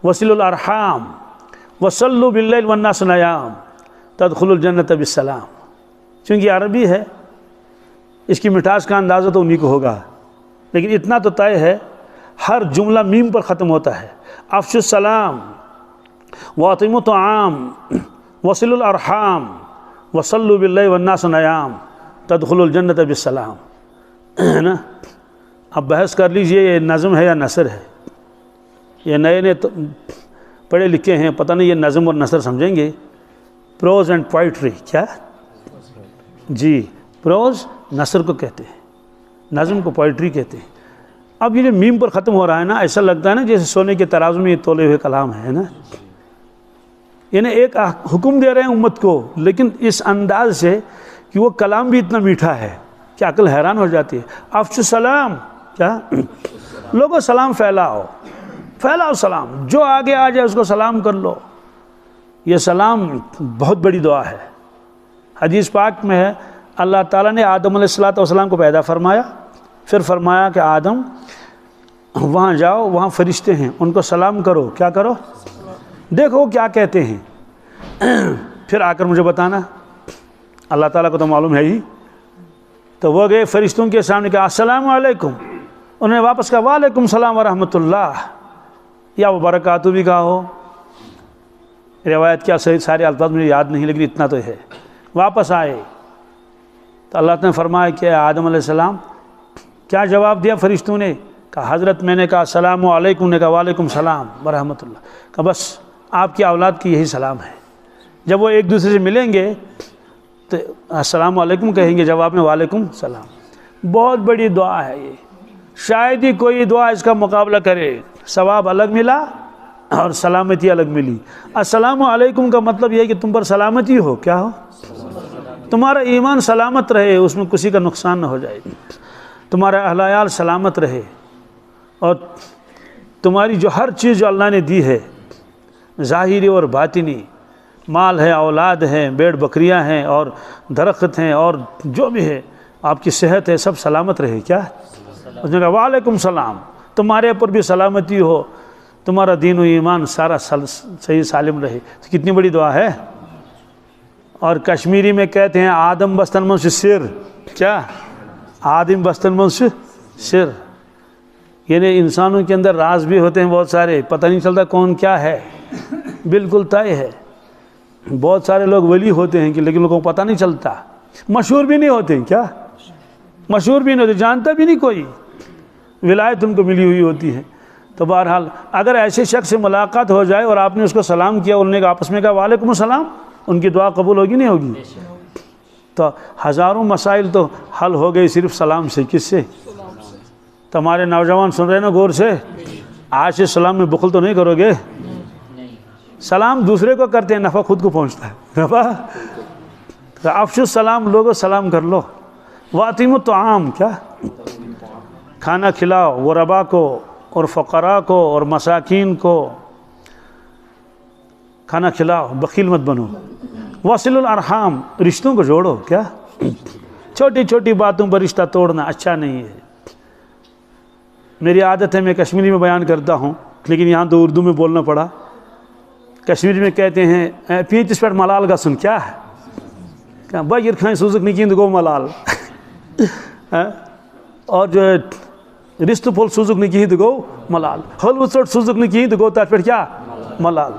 وصلوا الارحام وصلوا باللیل والناس نیام تدخلوا الجنۃ بالسلام. چونکہ عربی ہے اس کی مٹھاس کا اندازہ تو انہی کو ہوگا، لیکن اتنا تو طے ہے ہر جملہ میم پر ختم ہوتا ہے. افشوا السلام واطعموا الطعام وصلوا الارحام وصلوا باللیل والناس نیام تدخلوا الجنۃ بالسلام. ہے نا؟ اب بحث کر لیجئے یہ نظم ہے یا نثر ہے. یہ نئے پڑھے لکھے ہیں، پتہ نہیں یہ نظم اور نثر سمجھیں گے. Prose and poetry. کیا؟ جی پروز نثر کو کہتے ہیں، نظم کو پوئٹری کہتے ہیں. اب یہ جو میم پر ختم ہو رہا ہے نا، ایسا لگتا ہے نا جیسے سونے کے ترازو میں یہ تولے ہوئے کلام ہے نا. یعنی ایک حکم دے رہے ہیں امت کو، لیکن اس انداز سے کہ وہ کلام بھی اتنا میٹھا ہے کہ عقل حیران ہو جاتی ہے. افشوا السلام. کیا؟ لوگوں سلام پھیلاؤ، پھیلاؤ سلام. جو آگے آ جائے اس کو سلام کر لو. یہ سلام بہت بڑی دعا ہے. حدیث پاک میں ہے اللہ تعالیٰ نے آدم علیہ السلام کو پیدا فرمایا، پھر فرمایا کہ آدم وہاں جاؤ، وہاں فرشتے ہیں، ان کو سلام کرو. کیا کرو؟ دیکھو کیا کہتے ہیں، پھر آ کر مجھے بتانا. اللہ تعالیٰ کو تو معلوم ہے ہی. تو وہ گئے فرشتوں کے سامنے کہا السلام علیکم. انہوں نے واپس کہا وعلیکم السلام ورحمۃ اللہ یا وبرکاتہ بھی کہا ہو. روایت کیا صحیح سارے الفاظ مجھے یاد نہیں لیکن اتنا تو ہے. واپس آئے تو اللہ نے فرمایا کہ آدم علیہ السلام کیا جواب دیا فرشتوں نے؟ کہا حضرت میں نے کہا السلام علیکم، نے کہا وعلیکم السلام ورحمۃ اللہ. کہا بس آپ کی اولاد کی یہی سلام ہے. جب وہ ایک دوسرے سے ملیں گے تو السلام علیکم کہیں گے، جواب میں وعلیکم السلام. بہت بڑی دعا ہے یہ، شاید ہی کوئی دعا اس کا مقابلہ کرے. ثواب الگ ملا اور سلامتی الگ ملی. السلام علیکم کا مطلب یہ ہے کہ تم پر سلامتی ہو، کیا ہو؟ تمہارا ایمان سلامت رہے، اس میں کسی کا نقصان نہ ہو جائے، تمہارا اہل عیال سلامت رہے، اور تمہاری جو ہر چیز جو اللہ نے دی ہے ظاہری اور باطنی، مال ہے، اولاد ہیں، بیڑ بکریاں ہیں اور درخت ہیں اور جو بھی ہے، آپ کی صحت ہے، سب سلامت رہے. کیا اس نے کہا وعلیکم السلام، تمہارے اوپر بھی سلامتی ہو، تمہارا دین و ایمان سارا صحیح سالم رہے. کتنی بڑی دعا ہے. اور کشمیری میں کہتے ہیں آدم بستن من سے سر، کیا آدم بستن من سے سر، یعنی انسانوں کے اندر راز بھی ہوتے ہیں بہت سارے، پتہ نہیں چلتا کون کیا ہے، بالکل طے ہے. بہت سارے لوگ ولی ہوتے ہیں کہ لیکن لوگوں کو پتہ نہیں چلتا، مشہور بھی نہیں ہوتے. کیا مشہور بھی نہیں ہوتے، جانتا بھی نہیں کوئی، ولایت ان کو ملی ہوئی ہوتی ہے. تو بہرحال اگر ایسے شخص سے ملاقات ہو جائے اور آپ نے اس کو سلام کیا، انہوں نے آپس میں کہا وعلیکم السلام، ان کی دعا قبول ہوگی نہیں ہوگی؟ تو ہزاروں مسائل تو حل ہو گئی صرف سلام سے. کس سے؟ تمہارے نوجوان سن رہے نا غور سے، آج سے سلام میں بخل تو نہیں کرو گے؟ سلام دوسرے کو کرتے ہیں، نفع خود کو پہنچتا ہے. نفع افشو السلام، لوگوں سلام کر لو. وَأَطِعِمُوا الطَّعَامَ، کیا کھانا کھلاؤ غربا کو اور فقراء کو اور مساکین کو کھانا کھلاؤ، بخیل مت بنو. وَصِلُوا الْأَرْحَامَ، رشتوں کو جوڑو. کیا چھوٹی چھوٹی باتوں پر رشتہ توڑنا اچھا نہیں ہے. میری عادت ہے میں کشمیری میں بیان کرتا ہوں لیکن یہاں تو اردو میں بولنا پڑا. کشمیری میں کہتے ہیں پیچس پر ملال گسن، کیا ہے بغیر کھائیں سوزک نکیند گو ملال، اور جو ہے رشتہ پھول سوزک نکیند گو ملال، حلوہ ژوٚٹ سوزک نکیند گو تر پر کیا ملال.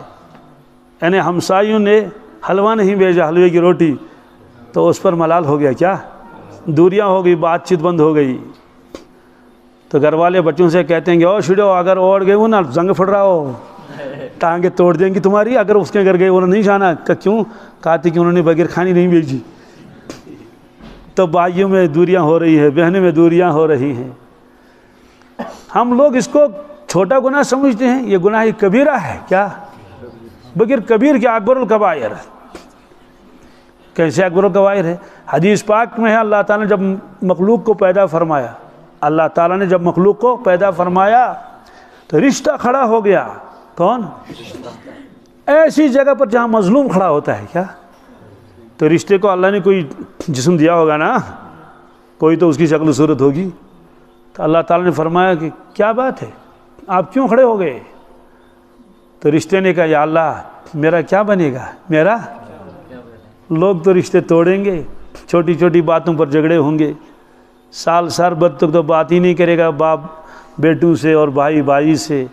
یعنی ہمسایوں نے حلوہ نہیں بھیجا، حلوے کی روٹی، تو اس پر ملال ہو گیا. کیا دوریاں ہو گئی، بات چیت بند ہو گئی. تو گھر والے بچوں سے کہتے ہیں کہ او شڑو اگر اوڑ گئے وہ نا زنگ پھڑ رہا ہو، ٹانگیں توڑ دیں گی تمہاری اگر اس کے گھر گئے انہوں نے نہیں جانا. کیوں؟ کہتے کہ انہوں نے بغیر کھانی نہیں بھیجی. تو بھائیوں میں دوریاں ہو رہی ہیں، بہنوں میں دوریاں ہو رہی ہیں. ہم لوگ اس کو چھوٹا گناہ سمجھتے ہیں، یہ گناہ کبیرہ ہے. کیا بغیر کبیر کے اکبر الکبائر. کیسے اکبر الکبائر ہے؟ حدیث پاک میں ہے اللہ تعالیٰ نے جب مخلوق کو پیدا فرمایا، اللہ تعالیٰ نے جب مخلوق کو پیدا فرمایا تو رشتہ کھڑا ہو گیا. کون؟ ایسی جگہ پر جہاں مظلوم کھڑا ہوتا ہے. کیا تو رشتے کو اللہ نے کوئی جسم دیا ہوگا نا، کوئی تو اس کی شکل و صورت ہوگی. تو اللہ تعالیٰ نے فرمایا کہ کیا بات ہے، آپ کیوں کھڑے ہو گئے؟ تو رشتے نے کہا یا اللہ میرا کیا بنے گا، میرا. لوگ تو رشتے توڑیں گے، چھوٹی چھوٹی باتوں پر جھگڑے ہوں گے، سال سال بد تک تو بات ہی نہیں کرے گا، باپ بیٹوں سے اور بھائی بھائی سے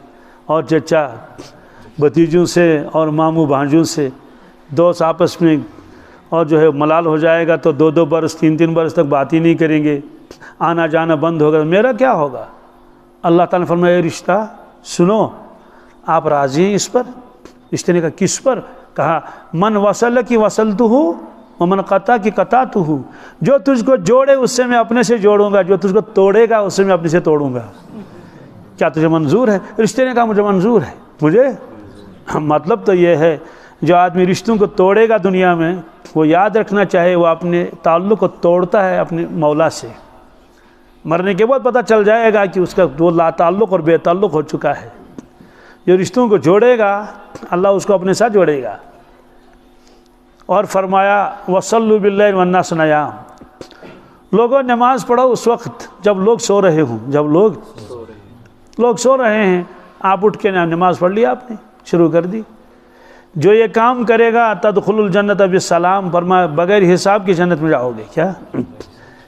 اور چچا بھتیجوں سے اور ماموں بھانجوں سے، دوست آپس میں، اور جو ہے ملال ہو جائے گا تو 2 برس 3 برس تک بات ہی نہیں کریں گے، آنا جانا بند ہوگا. میرا کیا ہوگا؟ اللہ تعالیٰ نے فرمایا رشتہ سنو، آپ راضی ہیں اس پر؟ رشتے نے کہا کس پر؟ کہا من وصل کی وصلتہ ومن قطع کی قطعتہ، جو تجھ کو جوڑے اس سے میں اپنے سے جوڑوں گا، جو تجھ کو توڑے گا اس سے میں اپنے سے توڑوں گا. کیا تجھے منظور ہے؟ رشتے نے کہا مجھے منظور ہے. مجھے مطلب تو یہ ہے جو آدمی رشتوں کو توڑے گا دنیا میں، وہ یاد رکھنا چاہے وہ اپنے تعلق کو توڑتا ہے اپنے مولا سے. مرنے کے بعد پتہ چل جائے گا کہ اس کا وہ لا تعلق اور بے تعلق ہو چکا ہے. جو رشتوں کو جوڑے گا اللہ اس کو اپنے ساتھ جوڑے گا. اور فرمایا وصلوا باللیل والناس نیام، لوگوں نماز پڑھو اس وقت جب لوگ سو رہے ہوں. جب لوگ سو رہے ہیں آپ اٹھ کے نماز پڑھ لی، آپ نے شروع کر دی. جو یہ کام کرے گا تدخل الجنت بالسلام، فرمایا بغیر حساب کی جنت میں جاؤ گے. کیا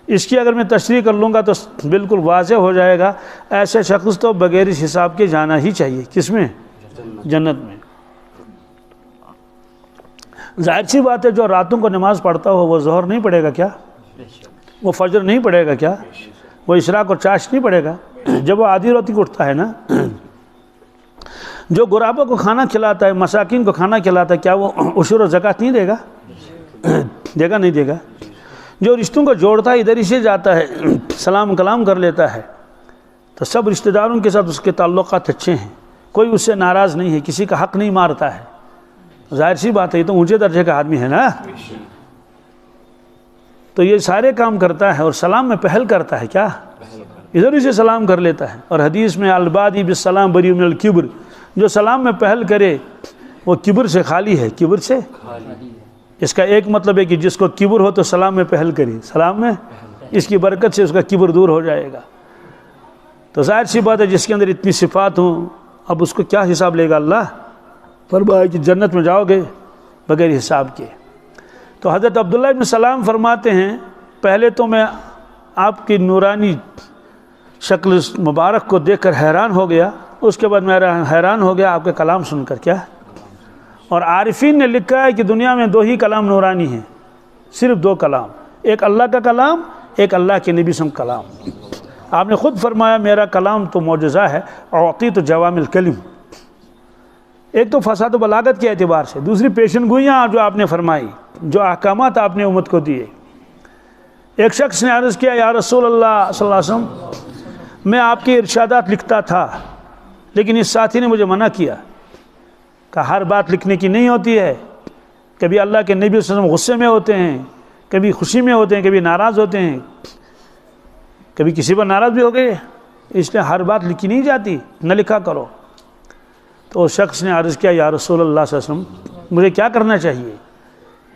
اس کی اگر میں تشریح کر لوں گا تو بالکل واضح ہو جائے گا. ایسے شخص تو بغیر اس حساب کے جانا ہی چاہیے. کس میں؟ جنت میں. ظاہر سی بات ہے جو راتوں کو نماز پڑھتا ہو وہ ظہر نہیں پڑھے گا کیا؟ وہ فجر نہیں پڑھے گا کیا؟ وہ اشراق اور چاش نہیں پڑھے گا؟ جب وہ آدھی روتی کو اٹھتا ہے نا، جو غرابوں کو کھانا کھلاتا ہے، مساکین کو کھانا کھلاتا ہے، کیا وہ عشر و زکوٰۃ نہیں دے گا؟ دے گا نہیں دے گا؟ جو رشتوں کو جوڑتا ہے، ادھر ہی سے جاتا ہے، سلام کلام کر لیتا ہے، تو سب رشتہ داروں کے ساتھ اس کے تعلقات اچھے ہیں، کوئی اس سے ناراض نہیں ہے، کسی کا حق نہیں مارتا ہے، ظاہر سی بات ہے یہ تو اونچے درجے کا آدمی ہے نا، تو یہ سارے کام کرتا ہے اور سلام میں پہل کرتا ہے، کیا ادھر ہی سے سلام کر لیتا ہے۔ اور حدیث میں البادی بالسلام بری من الکبر، جو سلام میں پہل کرے وہ کبر سے خالی ہے، کبر سے اس کا ایک مطلب ہے کہ جس کو کبر ہو تو سلام میں پہل کرے، سلام میں اس کی برکت سے اس کا کبر دور ہو جائے گا۔ تو ظاہر سی بات ہے جس کے اندر اتنی صفات ہوں، اب اس کو کیا حساب لے گا اللہ؟ فرمایا کہ جنت میں جاؤ گے بغیر حساب کے۔ تو حضرت عبداللہ بن سلام فرماتے ہیں پہلے تو میں آپ کی نورانی شکل مبارک کو دیکھ کر حیران ہو گیا، اس کے بعد میں حیران ہو گیا آپ کے کلام سن کر، کیا؟ اور عارفین نے لکھا ہے کہ دنیا میں دو ہی کلام نورانی ہیں، صرف دو کلام، ایک اللہ کا کلام، ایک اللہ کے نبی صلی اللہ علیہ وسلم کا کلام۔ آپ نے خود فرمایا میرا کلام تو معجزہ ہے، اعطیت جوامع الکلم، ایک تو فصاحت و بلاغت کے اعتبار سے، دوسری پیشن گوئیاں جو آپ نے فرمائی، جو احکامات آپ نے امت کو دیے۔ ایک شخص نے عرض کیا یا رسول اللہ صلی اللہ علیہ وسلم میں آپ کے ارشادات لکھتا تھا لیکن اس ساتھی نے مجھے منع کیا، کہا ہر بات لکھنے کی نہیں ہوتی ہے، کبھی اللہ کے نبی صلی اللہ علیہ وسلم غصے میں ہوتے ہیں، کبھی خوشی میں ہوتے ہیں، کبھی ناراض ہوتے ہیں، کبھی کسی پر ناراض بھی ہو گئے، اس لیے ہر بات لکھی نہیں جاتی، نہ لکھا کرو۔ تو اس شخص نے عرض کیا یا رسول اللہ صلی اللہ علیہ وسلم مجھے کیا کرنا چاہیے؟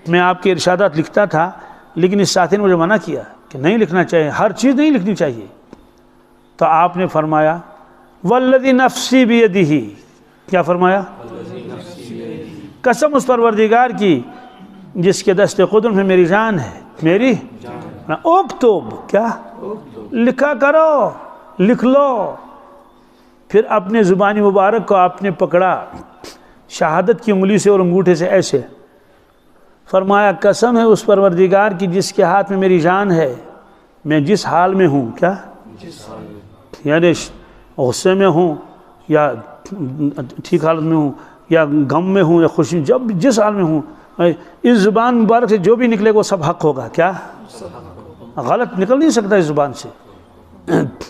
میں آپ کے ارشادات لکھتا تھا لیکن اس ساتھی نے مجھے منع کیا کہ نہیں لکھنا چاہیے، ہر چیز نہیں لکھنی چاہیے۔ تو آپ نے فرمایا والذی نفسی بیدہ، کیا فرمایا؟ قسم اس پروردگار کی جس کے دست قدرت میں میری جان ہے، میری اکتب، کیا لکھا کرو، لکھ لو۔ پھر اپنے زبانی مبارک کو آپ نے پکڑا شہادت کی انگلی سے اور انگوٹھے سے ایسے فرمایا قسم ہے اس پروردگار کی جس کے ہاتھ میں میری جان ہے، میں جس حال میں ہوں، کیا یعنی غصے میں ہوں یا ٹھیک حالت میں ہوں یا غم میں ہوں یا خوشی، جب جس حال میں ہوں، اس زبان مبارک سے جو بھی نکلے وہ سب حق ہوگا، کیا غلط نکل نہیں سکتا اس زبان سے۔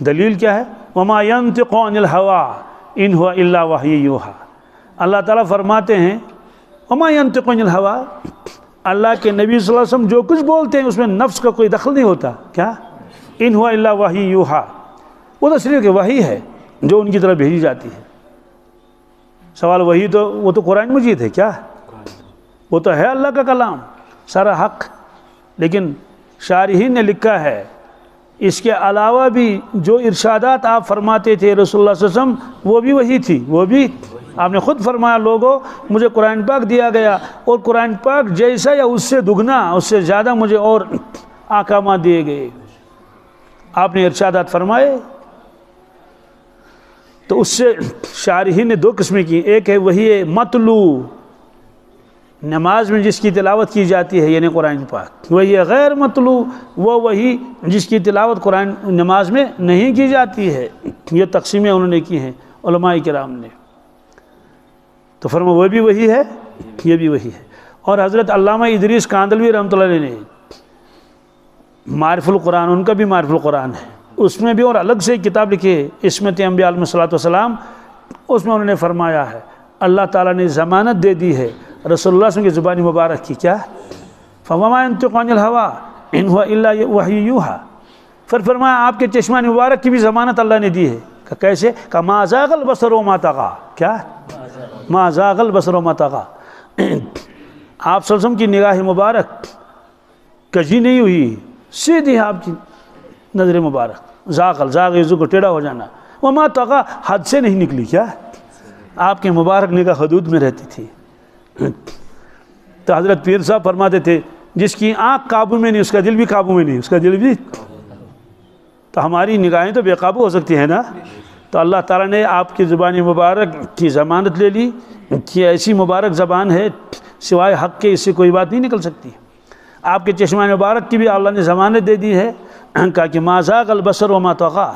دلیل کیا ہے؟ وما ينطق عن الهوى ان هو الا وحی یوحی، اللہ تعالیٰ فرماتے ہیں وما ينطق عن الهوى، اللہ کے نبی صلی اللہ علیہ وسلم جو کچھ بولتے ہیں اس میں نفس کا کوئی دخل نہیں ہوتا، کیا ان هو الا وحی یوحی، وہ تو صرف وحی ہے جو ان کی طرف بھیجی جاتی ہے۔ سوال وہی تو وہ تو قرآن مجید ہے، کیا وہ تو ہے اللہ کا کلام سارا حق، لیکن شارحین نے لکھا ہے اس کے علاوہ بھی جو ارشادات آپ فرماتے تھے رسول اللہ صلی اللہ علیہ وسلم وہ بھی وہی تھی، وہ بھی آپ نے خود فرمایا لوگوں مجھے قرآن پاک دیا گیا اور قرآن پاک جیسا یا اس سے دگنا اس سے زیادہ مجھے اور احکامات دیے گئے، آپ نے ارشادات فرمائے۔ تو اس سے شارحین نے دو قسمیں کی، ایک ہے وہی مطلو، نماز میں جس کی تلاوت کی جاتی ہے یعنی قرآن پاک، وہی غیر مطلو، وہ وہی جس کی تلاوت قرآن نماز میں نہیں کی جاتی ہے۔ یہ تقسیمیں انہوں نے کی ہیں علماء کرام نے، تو فرمایا وہ بھی وہی ہے یہ بھی وہی ہے۔ اور حضرت علامہ ادریس کاندلوی رحمۃ اللہ علیہ نے معرف القرآن، ان کا بھی معرف القرآن ہے، اس میں بھی اور الگ سے ایک کتاب لکھی ہے عصمت انبیاء علیہ الصلوۃ والسلام، اس میں انہوں نے فرمایا ہے اللہ تعالیٰ نے ضمانت دے دی ہے رسول اللہ صلی اللہ علیہ وسلم کی زبانی مبارک کی، کیا فَوَمَا يَنطِقُ عَنِ الْهَوَىٰ إِنْ هُوَ إِلَّا وَحْيٌ يُوحَىٰ، پھر فرمایا آپ کے چشمہ مبارک کی بھی ضمانت اللہ نے دی ہے، کہ کیسے؟ کہ مَا زَاغَ الْبَصَرُ وَمَا طَغَىٰ، کیا مَا زَاغَ الْبَصَرُ وَمَا طَغَىٰ، آپ صلی اللہ علیہ وسلم کی نگاہ مبارک کجی نہیں ہوئی، سیدھی آپ کی نظر مبارک، زاغ یزو کو ٹیڑھا ہو جانا، وما طغیٰ حد سے نہیں نکلی، کیا آپ کے مبارک نگاہ حدود میں رہتی تھی۔ تو حضرت پیر صاحب فرماتے تھے جس کی آنکھ قابو میں نہیں اس کا دل بھی قابو میں نہیں، اس کا دل بھی، تو ہماری نگاہیں تو بے قابو ہو سکتی ہیں نا۔ تو اللہ تعالیٰ نے آپ کی زبان مبارک کی ضمانت لے لی کہ ایسی مبارک زبان ہے سوائے حق کے اس سے کوئی بات نہیں نکل سکتی. آپ کے چشمہ مبارک کی بھی اللہ نے ضمانت دے دی ہے، کہا کہ ما زاغ البصر وما طغى.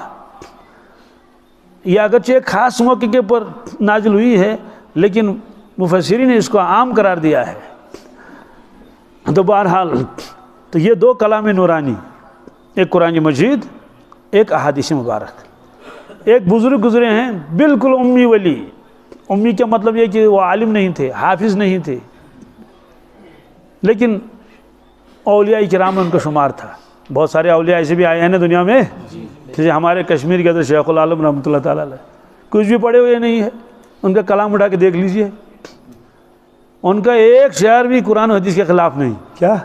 یہ اگرچہ ایک خاص موقع کے پر نازل ہوئی ہے لیکن مفسرین نے اس کو عام قرار دیا ہے. تو بہرحال تو یہ دو کلام نورانی، ایک قرآن مجید، ایک احادیث مبارک. ایک بزرگ گزرے ہیں بالکل امی ولی. امی کا مطلب یہ کہ وہ عالم نہیں تھے، حافظ نہیں تھے، لیکن اولیاء کرام ان کا شمار تھا. بہت سارے اولیاء ایسے بھی آئے ہیں نا دنیا میں، جیسے ہمارے کشمیر کے اندر شیخ العالم رحمۃ اللہ تعالیٰ علیہ، کچھ بھی پڑھے ہوئے نہیں ہے، ان کا کلام اٹھا کے دیکھ لیجئے، ان کا ایک شعر بھی قرآن و حدیث کے خلاف نہیں. کیا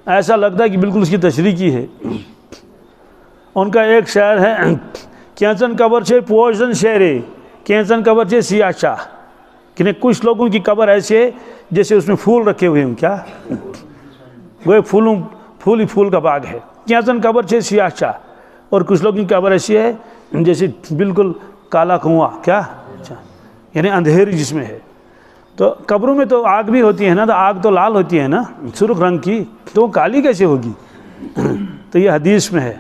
ایسا لگتا ہے کہ بالکل اس کی تشریح کی ہے. ان کا ایک شعر ہے، کینچن قبر سے پوشن شعرے، کینچن قبر سے سیاہ شاہ. کہ کچھ لوگوں کی قبر ایسی ہے جیسے اس میں پھول رکھے ہوئے ہیں. کیا وہ پھول کا باغ ہے. کینچن قبر سے سیاہ شاہ. اور کچھ لوگوں کی قبر ایسی ہے جیسے بالکل کالا کنواں. کیا یعنی اندھیری جس میں ہے. تو قبروں میں تو آگ بھی ہوتی ہے نا، تو آگ تو لال ہوتی ہے نا سرخ رنگ کی، تو وہ کالی کیسے ہوگی؟ تو یہ حدیث میں ہے.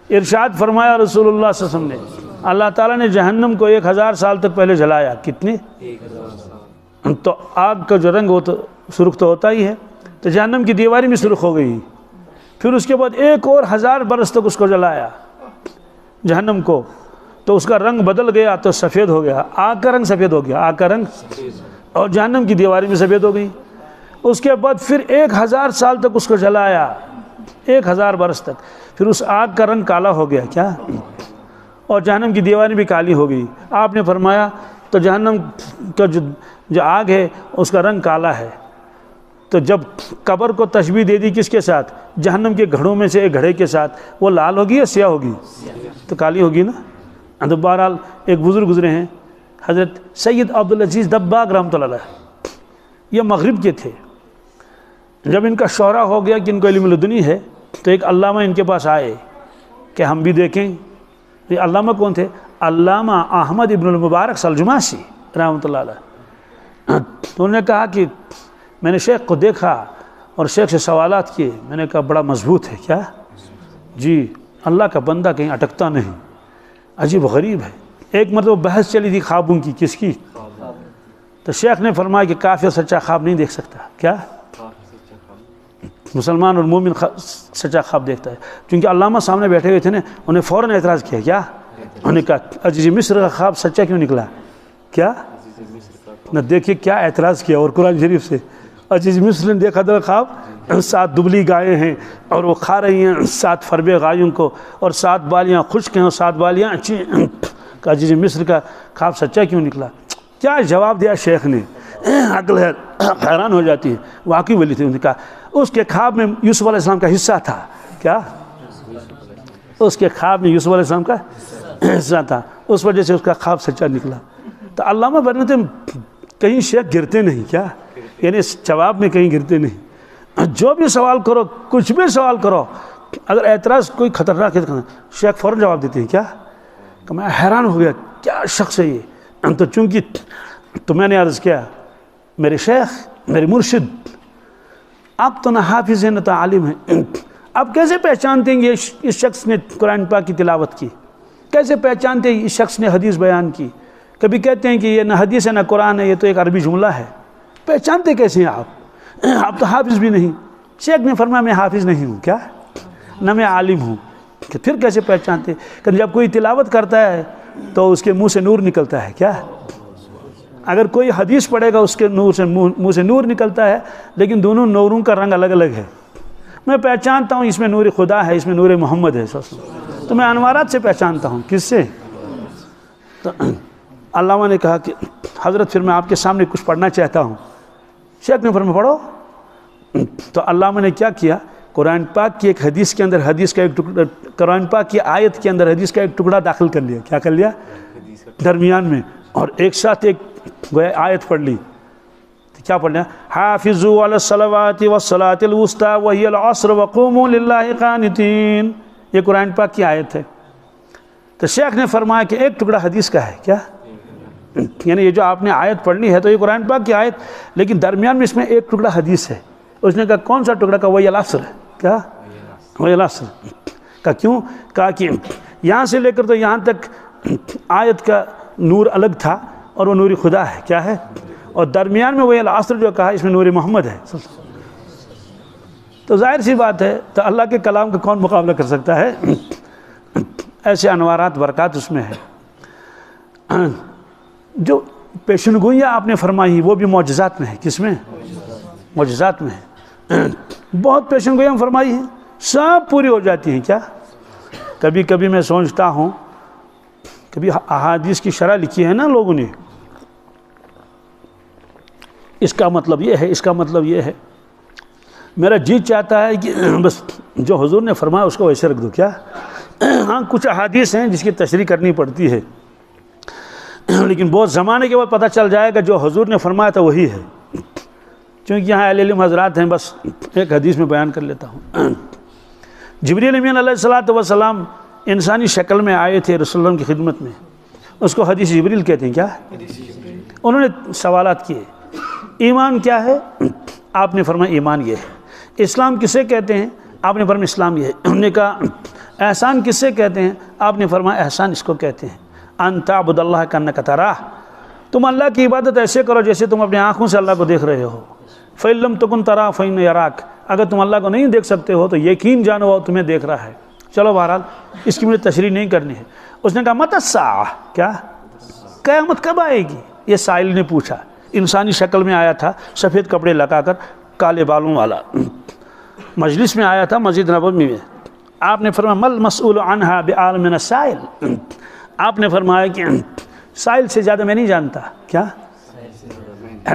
ارشاد فرمایا رسول اللہ صلی اللہ علیہ وسلم نے، اللہ تعالیٰ نے جہنم کو 1000 سال تک پہلے جلایا. کتنے؟ 1000. تو آگ کا جو رنگ وہ تو سرخ تو ہوتا ہی ہے، تو جہنم کی دیواری میں سرخ ہو گئی. پھر اس کے بعد ایک اور 1000 برس تک اس کو جلایا جہنم کو، تو اس کا رنگ بدل گیا تو سفید ہو گیا. آگ کا رنگ سفید ہو گیا، آگ کا رنگ، اور جہنم کی دیواری میں سفید ہو گئی. اس کے بعد پھر 1000 سال تک اس کو جلایا، 1000 برس تک. پھر اس آگ کا رنگ کالا ہو گیا. کیا؟ اور جہنم کی دیواری بھی کالی ہو گئی. آپ نے فرمایا تو جہنم کا جو آگ ہے اس کا رنگ کالا ہے. تو جب قبر کو تشبیہ دے دی کس کے ساتھ؟ جہنم کے گھڑوں میں سے ایک گھڑے کے ساتھ. وہ لال ہوگی یا سیاہ ہوگی؟ تو کالی ہوگی نا. تو بہرحال ایک بزرگ گزرے ہیں حضرت سید عبدالعزیز دباغ رحمۃ اللہ علیہ، یہ مغرب کے تھے. جب ان کا شہرہ ہو گیا کہ ان کو علم لدنی ہے، تو ایک علامہ ان کے پاس آئے کہ ہم بھی دیکھیں. یہ علامہ کون تھے؟ علامہ احمد ابن المبارک سلجماسی رحمۃ اللہ علیہ. تو انہوں نے کہا کہ میں نے شیخ کو دیکھا اور شیخ سے سوالات کیے. میں نے کہا بڑا مضبوط ہے. کیا؟ جی اللہ کا بندہ کہیں اٹکتا نہیں، عجیب و غریب ہے. ایک مرتبہ بحث چلی تھی خوابوں کی. کس کی؟ تو شیخ نے فرمایا کہ کافر سچا خواب نہیں دیکھ سکتا. کیا؟ مسلمان اور مومن سچا خواب دیکھتا ہے. کیونکہ علامہ سامنے بیٹھے ہوئے تھے نا، انہیں فوراً اعتراض کیا. کیا؟ انہوں نے کہا عزیز مصر کا خواب سچا کیوں نکلا؟ کیا نہ دیکھیے کیا اعتراض کیا. اور قرآن شریف سے عزیز مصر نے دیکھا تھا خواب 7 دبلی گائیں ہیں اور وہ کھا رہی ہیں 7 فربے گایوں کو، اور 7 بالیاں خشک ہیں اور 7 بالیاں اچھی ہیں. عزیز مصر کا خواب سچا کیوں نکلا؟ کیا جواب دیا شیخ نے، عقل حیران ہو جاتی ہے. واقعی ولی تھے. انہوں نے کہا اس کے خواب میں یوسف علیہ السلام کا حصہ تھا. کیا؟ اس کے خواب میں یوسف علیہ السلام کا حصہ تھا، اس وجہ سے اس کا خواب سچا نکلا. تو علامہ فرماتے ہیں کہیں شیخ گرتے نہیں. کیا؟ یعنی جواب میں کہیں گرتے نہیں. جو بھی سوال کرو، کچھ بھی سوال کرو، اگر اعتراض کوئی خطرناک ہے شیخ فوراً جواب دیتے ہیں. کیا؟ کہ میں حیران ہو گیا کیا شخص ہے یہ. تو چونکہ تو میں نے عرض کیا میرے شیخ، میرے مرشد، آپ تو نہ حافظ ہیں نہ تو عالم ہیں، آپ کیسے پہچانتے ہیں اس شخص نے قرآن پاک کی تلاوت کی؟ کیسے پہچانتے ہیں اس شخص نے حدیث بیان کی؟ کبھی کہتے ہیں کہ یہ نہ حدیث ہے نہ قرآن ہے، یہ تو ایک عربی جملہ ہے. پہچانتے کیسے ہیں آپ؟ آپ تو حافظ بھی نہیں. شیخ نے فرمایا میں حافظ نہیں ہوں. کیا؟ نہ میں عالم ہوں. کہ پھر کیسے پہچانتے؟ کہ جب کوئی تلاوت کرتا ہے تو اس کے منہ سے نور نکلتا ہے. کیا؟ اگر کوئی حدیث پڑھے گا اس کے منہ سے نور نکلتا ہے، لیکن دونوں نوروں کا رنگ الگ الگ ہے. میں پہچانتا ہوں اس میں نور خدا ہے، اس میں نور محمد ہے. تو میں انوارات سے پہچانتا ہوں. کس سے؟ تو علامہ نے کہا کہ حضرت پھر میں آپ کے سامنے کچھ پڑھنا چاہتا ہوں. شیخ نے فرمایا پڑھو. تو علامہ نے کیا کیا؟ قرآن پاک کی ایک حدیث کے اندر حدیث کا ایک ٹکڑا، قرآن پاک کی آیت کے اندر حدیث کا ایک ٹکڑا داخل کر لیا. کیا کر لیا؟ درمیان میں، اور ایک ساتھ ایک آیت پڑھ لی. کیا پڑھ لیا؟ حافظوا علی الصلوات والصلاۃ الوسطی وہی العصر وقوموا للہ قانتین. یہ قرآن پاک کی آیت ہے. تو شیخ نے فرمایا کہ ایک ٹکڑا حدیث کا ہے. کیا؟ یعنی یہ جو آپ نے آیت پڑھنی ہے تو یہ قرآن پاک کی آیت، لیکن درمیان میں اس میں ایک ٹکڑا حدیث ہے. اس نے کہا کون سا ٹکڑا؟ کا وہی العصر ہے. کیا؟ وہی العصر. کا کیوں؟ کہا کہ یہاں سے لے کر تو یہاں تک آیت کا نور الگ تھا اور وہ نور خدا ہے. کیا ہے؟ اور درمیان میں وہی العصر جو کہا اس میں نور محمد ہے. تو ظاہر سی بات ہے، تو اللہ کے کلام کا کون مقابلہ کر سکتا ہے؟ ایسے انوارات برکات اس میں ہے. جو پیشن گوئیاں آپ نے فرمائی وہ بھی معجزات میں ہے. کس میں؟ معجزات میں ہے. بہت پیشن گوئیاں فرمائی ہیں، سب پوری ہو جاتی ہیں. کیا؟ کبھی کبھی میں سوچتا ہوں، کبھی احادیث کی شرح لکھی ہے نا لوگوں نے، اس کا مطلب یہ ہے، اس کا مطلب یہ ہے. میرا جی چاہتا ہے کہ بس جو حضور نے فرمایا اس کو ویسے رکھ دو. کیا؟ ہاں کچھ احادیث ہیں جس کی تشریح کرنی پڑتی ہے، لیکن بہت زمانے کے بعد پتہ چل جائے گا جو حضور نے فرمایا تھا وہی ہے. چونکہ یہاں اہل علم حضرات ہیں، بس ایک حدیث میں بیان کر لیتا ہوں. جبریل امین علیہ الصلوۃ والسلام انسانی شکل میں آئے تھے رسول اللہ کی خدمت میں. اس کو حدیث جبریل کہتے ہیں. کیا؟ انہوں نے سوالات کیے، ایمان کیا ہے؟ آپ نے فرمایا ایمان یہ ہے. اسلام کسے کہتے ہیں؟ آپ نے فرمایا اسلام یہ ہے. انہوں نے کہا احسان کسے کہتے ہیں؟ آپ نے فرمایا احسان اس کو کہتے ہیں ان تعبد اللہ کانک تراہ، تم اللہ کی عبادت ایسے کرو جیسے تم اپنے آنکھوں سے اللہ کو دیکھ رہے ہو. فَإِن لَمْ تَكُنْ تَرَاهُ فَإِنَّهُ يَرَاكَ، اگر تم اللہ کو نہیں دیکھ سکتے ہو تو یقین جانو وہ تمہیں دیکھ رہا ہے. چلو بہرحال اس کی مجھے تشریح نہیں کرنی ہے. اس نے کہا متی الساعہ، کیا قیامت کب آئے گی؟ یہ سائل نے پوچھا. انسانی شکل میں آیا تھا، سفید کپڑے لگا کر، کالے بالوں والا. مجلس میں آیا تھا مسجد نبوی میں. آپ نے فرمایا مل مسئول عنہا بعالم من السائل، آپ نے فرمایا کہ سائل سے زیادہ میں نہیں جانتا. کیا؟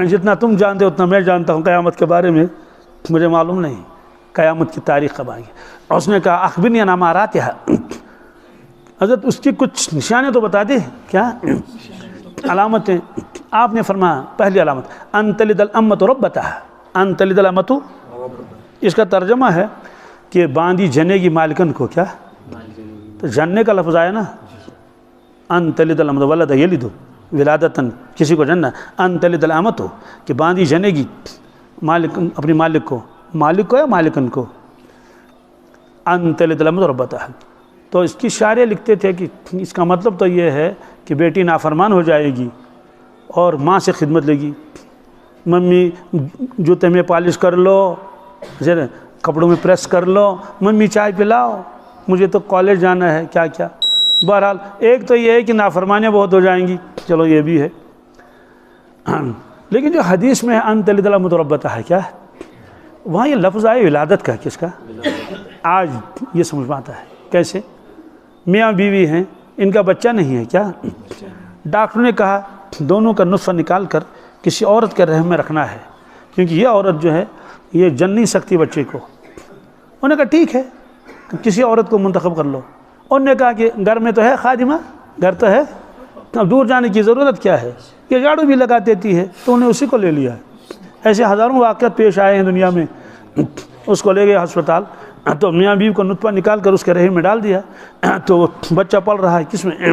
جتنا تم جانتے اتنا میں جانتا ہوں. قیامت کے بارے میں مجھے معلوم نہیں قیامت کی تاریخ کب آئے گی. اور اس نے کہا اخبرنی عن اماراتہا، حضرت اس کی کچھ نشانیں تو بتا دیں. کیا علامتیں؟ آپ نے فرمایا پہلی علامت ان تلد الامۃ ربتہا، ان تلد الامۃ، اس کا ترجمہ ہے کہ باندی جنے گی مالکن کو. کیا؟ تو جننے کا لفظ آیا نا، ان تلد الامۃ ولد یلد ولادتاً، کسی کو جننا. ان تلد الامۃ کہ باندی جنے گی مالک، اپنی مالک کو، مالک کو یا مالکن کو. ان تلد الامۃ ربتہا. تو اس کی شارح لکھتے تھے کہ اس کا مطلب تو یہ ہے کہ بیٹی نافرمان ہو جائے گی اور ماں سے خدمت لے گی. ممی جوتے میں پالش کر لو، کپڑوں میں پریس کر لو، ممی چائے پلاؤ، مجھے تو کالج جانا ہے، کیا کیا. بہرحال ایک تو یہ ہے کہ نافرمانیاں بہت ہو جائیں گی، چلو یہ بھی ہے. لیکن جو حدیث میں ان تلد الامۃ ربتہا ہے، کیا ہے وہاں یہ لفظ آئے ولادت کا. کس کا؟ آج یہ سمجھ میں آتا ہے. کیسے؟ میاں بیوی ہیں، ان کا بچہ نہیں ہے. کیا؟ ڈاکٹر نے کہا دونوں کا نطفہ نکال کر کسی عورت کے رحم میں رکھنا ہے، کیونکہ یہ عورت جو ہے یہ جن نہیں سکتی بچے کو. انہوں نے کہا ٹھیک ہے کسی عورت کو منتخب کر لو. انہوں نے کہا کہ گھر میں تو ہے خادمہ، گھر تو ہے، اب دور جانے کی ضرورت کیا ہے، یہ جھاڑو بھی لگا دیتی ہے. تو انہیں اسی کو لے لیا. ایسے ہزاروں واقعات پیش آئے ہیں دنیا میں. اس کو لے گئے ہسپتال، تو میاں بیوی کو نطفہ نکال کر اس کے رحم میں ڈال دیا، تو بچہ پل رہا ہے کس میں؟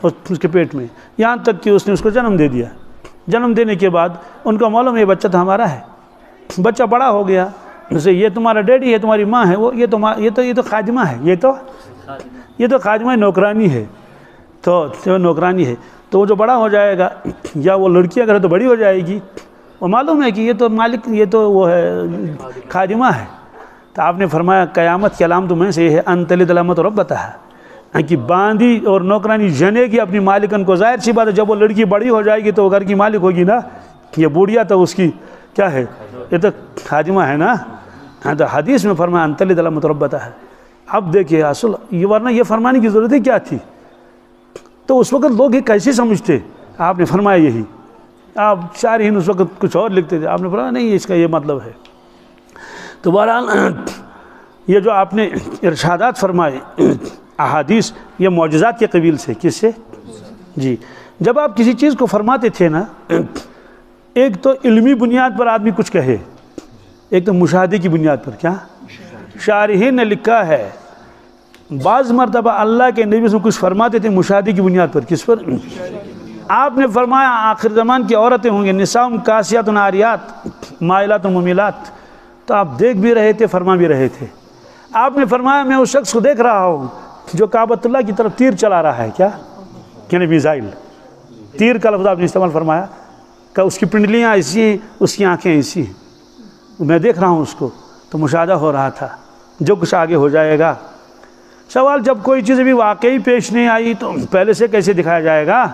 اس کے پیٹ میں، یہاں تک کہ اس نے اس کو جنم دے دیا. جنم دینے کے بعد ان کو معلوم یہ بچہ تو ہمارا ہے. بچہ بڑا ہو گیا، جیسے یہ تمہارا ڈیڈی ہے، تمہاری ماں ہے، وہ یہ تو خادمہ ہے، یہ تو خادمہ نوکرانی ہے. تو نوکرانی ہے، تو وہ جو بڑا ہو جائے گا، یا وہ لڑکی اگر ہے تو بڑی ہو جائے گی، وہ معلوم ہے کہ یہ تو مالک، یہ تو وہ ہے خادمہ ہے. تو آپ نے فرمایا قیامت کی علامتوں میں سے یہ ہے ان تلد الامۃ ربتہا، کہ باندی اور نوکرانی جنے گی اپنی مالکن کو. ظاہر سی بات ہے جب وہ لڑکی بڑی ہو جائے گی تو وہ گھر کی مالک ہوگی نا. یہ بوڑھیا تو اس کی کیا ہے، یہ تو خادمہ ہے نا. تو حدیث میں فرمایا ان تلد الامۃ ربتہا. اب دیکھیے اصل یہ، ورنہ یہ فرمانے کی ضرورت ہی کیا تھی؟ تو اس وقت لوگ یہ کیسے سمجھتے؟ آپ نے فرمایا یہی. آپ شارحین اس وقت کچھ اور لکھتے تھے، آپ نے فرمایا نہیں اس کا یہ مطلب ہے. تو بہرحال یہ جو آپ نے ارشادات فرمائے احادیث، یہ معجزات کے قبیل سے. کس سے؟ جی جب آپ کسی چیز کو فرماتے تھے نا، ایک تو علمی بنیاد پر آدمی کچھ کہے، ایک تو مشاہدے کی بنیاد پر. کیا شارحین نے لکھا ہے بعض مرتبہ اللہ کے نبی سے کچھ فرماتے تھے مشاہدے کی بنیاد پر. کس پر؟ آپ نے فرمایا آخر زمان کی عورتیں ہوں گے نساء کاسیات عاریات مائلات ممیلات، تو آپ دیکھ بھی رہے تھے فرما بھی رہے تھے۔ آپ نے فرمایا میں اس شخص کو دیکھ رہا ہوں جو کعبۃ اللہ کی طرف تیر چلا رہا ہے، کیا یعنی میزائل، تیر کا لفظ آپ نے استعمال فرمایا کہ اس کی پنڈلیاں ایسی ہیں اس کی آنکھیں ایسی ہیں، میں دیکھ رہا ہوں اس کو، تو مشاہدہ ہو رہا تھا جو کچھ آگے ہو جائے گا۔ سوال جب کوئی چیز بھی واقعی پیش نہیں آئی تو پہلے سے کیسے دکھایا جائے گا؟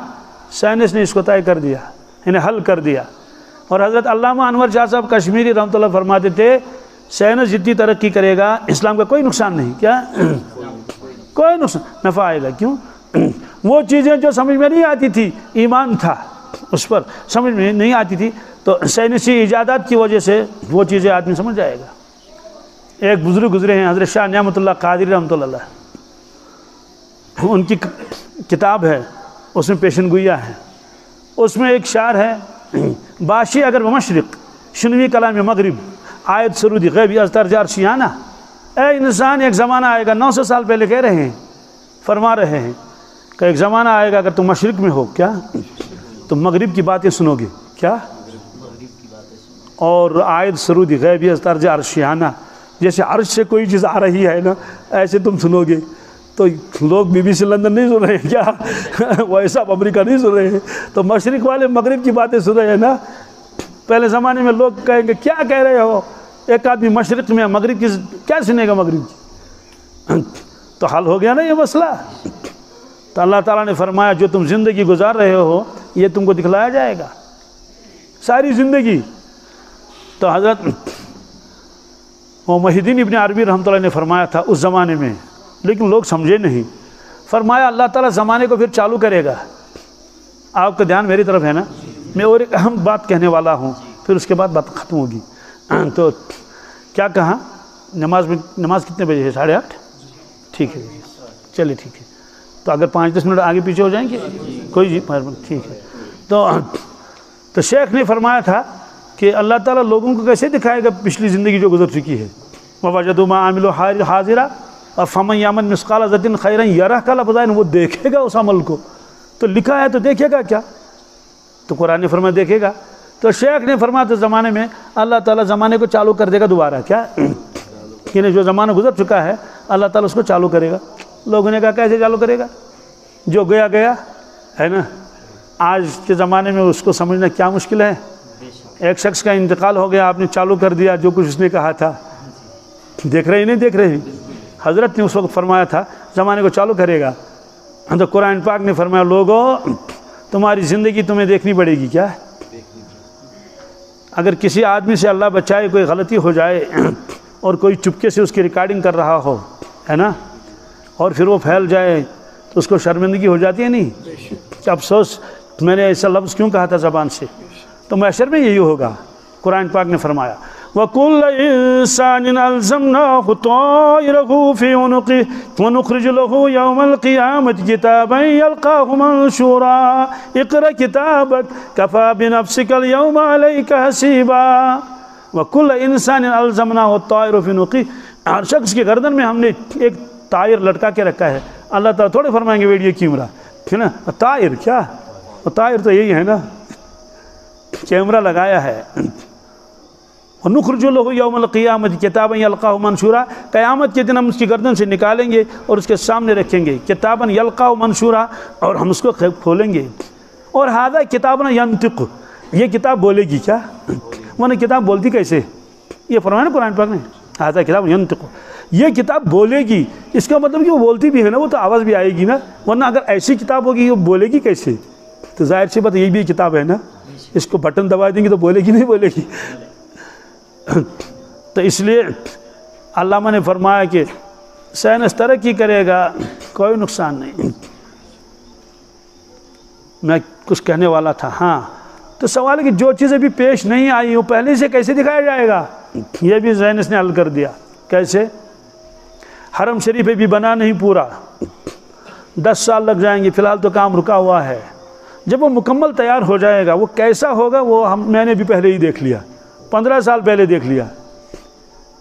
سائنس نے اس کو طے کر دیا، انہیں حل کر دیا۔ اور حضرت علامہ انور شاہ صاحب کشمیری رحمۃ اللہ فرماتے تھے سائنس جتنی ترقی کرے گا اسلام کا کوئی نقصان نہیں، کیا کوئی نقصان، نفع آئے گا۔ کیوں؟ وہ چیزیں جو سمجھ میں نہیں آتی تھی، ایمان تھا اس پر، سمجھ میں نہیں آتی تھی، تو سائنسی ایجادات کی وجہ سے وہ چیزیں آدمی سمجھ جائے گا۔ ایک بزرگ گزرے ہیں حضرت شاہ نعمت اللہ قادری رحمۃ اللہ، ان کی کتاب ہے اس میں پیشن گویا ہے، اس میں ایک شعر ہے باشی اگر بمشرق شنوی کلام مغرب آیت سرودی غیبی از طرز عرشیانہ، اے انسان ایک زمانہ آئے گا، 900 سال پہلے کہہ رہے ہیں، فرما رہے ہیں کہ ایک زمانہ آئے گا اگر تم مشرق میں ہو کیا تم مغرب کی باتیں سنو گے، کیا اور آیت سرودی غیبی از طرز عرشیانہ، جیسے عرش سے کوئی چیز آ رہی ہے نا ایسے تم سنو گے۔ تو لوگ بی بی سی لندن نہیں سن رہے ہیں کیا، وائس آف امریکہ نہیں سن رہے ہیں، تو مشرق والے مغرب کی باتیں سن رہے ہیں نا۔ پہلے زمانے میں لوگ کہیں گے کیا کہہ رہے ہو، ایک آدمی مشرق میں مغرب کی کیا سنے گا مغرب کی، تو حل ہو گیا نا یہ مسئلہ۔ تو اللہ تعالیٰ نے فرمایا جو تم زندگی گزار رہے ہو یہ تم کو دکھلایا جائے گا ساری زندگی۔ تو حضرت محی الدین ابن عربی رحمۃ اللہ نے فرمایا تھا اس زمانے میں، لیکن لوگ سمجھے نہیں، فرمایا اللہ تعالیٰ زمانے کو پھر چالو کرے گا۔ آپ کا دھیان میری طرف ہے نا، میں اور ایک اہم بات کہنے والا ہوں پھر اس کے بعد بات ختم ہوگی۔ تو کیا کہا، نماز کتنے بجے ہے؟ 8:30؟ ٹھیک ہے چلیے ٹھیک ہے، تو اگر 5-10 منٹ آگے پیچھے ہو جائیں گے کوئی ٹھیک ہے۔ تو شیخ نے فرمایا تھا کہ اللہ تعالیٰ لوگوں کو کیسے دکھائے گا پچھلی زندگی جو گزر چکی ہے، وَوَجَدُوا مَا عَمِلُوا حَاضِرًا اور فَمَن يَعْمَلْ مِثْقَالَ ذَرَّةٍ خَيْرًا يَرَهُ کا لفظ ہے، وہ دیکھے گا اس عمل کو، تو لکھا ہے تو دیکھے گا کیا، تو قرآن نے فرمایا دیکھے گا۔ تو شیخ نے فرمایا تو زمانے میں اللہ تعالیٰ زمانے کو چالو کر دے گا دوبارہ، کیا یعنی جو زمانہ گزر چکا ہے اللہ تعالیٰ اس کو چالو کرے گا۔ لوگوں نے کہا کیسے چالو کرے گا، جو گیا گیا ہے نا۔ آج کے زمانے میں اس کو سمجھنا کیا مشکل ہے، ایک شخص کا انتقال ہو گیا، آپ نے چالو کر دیا جو کچھ اس نے کہا تھا، دیکھ رہے ہی نہیں دیکھ رہے ہیں۔ حضرت نے اس وقت فرمایا تھا زمانے کو چالو کرے گا، تو قرآن پاک نے فرمایا لوگوں تمہاری زندگی تمہیں دیکھنی پڑے گی، کیا اگر کسی آدمی سے اللہ بچائے کوئی غلطی ہو جائے اور کوئی چپکے سے اس کی ریکارڈنگ کر رہا ہو ہے نا، اور پھر وہ پھیل جائے تو اس کو شرمندگی ہو جاتی ہے نہیں، افسوس میں نے ایسا لفظ کیوں کہا تھا زبان سے، تو محشر میں یہی ہوگا۔ قرآن پاک نے فرمایا وَكُلَّ إِنسَانٍ أَلْزَمْنَاهُ طَائِرَهُ فِي عُنُقِهِ وَنُخْرِجُ لَهُ يَوْمَ الْقِيَامَةِ كِتَابًا يَلْقَاهُ مَنشُورًا اقْرَأْ كِتَابَكَ كَفَىٰ بِنَفْسِكَ الْيَوْمَ عَلَيْكَ حَسِيبًا وَكُلَّ إِنسَانٍ أَلْزَمْنَاهُ الطَّائِرَ فِي عُنُقِهِ، ہر شخص کی گردن میں ہم نے ایک طائر لٹکا کے رکھا ہے۔ اللہ تعالیٰ تھوڑے فرمائیں گے ویڈیو کیمرہ ہے نا، طائر کیا، طائر تو یہی ہے نا، کیمرہ لگایا ہے۔ وَنُخْرِجُ لَهُ يَوْمَ الْقِيَامَةِ كِتَابًا يَلْقَاهُ مَنشُورًا، قیامت کے دن ہم اس کی گردن سے نکالیں گے اور اس کے سامنے رکھیں گے، کتابًا يَلْقَاهُ مَنشُورًا، اور ہم اس کو کھولیں گے۔ اور هذا کتابنا ينطق، یہ کتاب بولے گی، کیا ورنہ کتاب بولتی کیسے، یہ فرمایا نا قرآن پاک نے هذا کتاب ينطق، یہ کتاب بولے گی، اس کا مطلب کہ وہ بولتی بھی ہے نا، وہ تو آواز بھی آئے گی نا، ورنہ اگر ایسی کتاب ہوگی وہ بولے گی کیسے، تو ظاہر سی بات یہ بھی کتاب ہے نا، اس کو بٹن دبا دیں گے تو بولے گی نہیں بولے گی۔ تو اس لیے علامہ نے فرمایا کہ سائنس ترقی کرے گا کوئی نقصان نہیں۔ میں کچھ کہنے والا تھا، ہاں تو سوال ہے کہ جو چیزیں بھی پیش نہیں آئی وہ پہلے سے کیسے دکھایا جائے گا، یہ بھی سائنس نے حل کر دیا۔ کیسے؟ حرم شریف بھی بنا نہیں پورا، 10 سال لگ جائیں گے، فی الحال تو کام رکا ہوا ہے۔ جب وہ مکمل تیار ہو جائے گا وہ کیسا ہوگا وہ میں نے بھی پہلے ہی دیکھ لیا، 15 سال پہلے دیکھ لیا،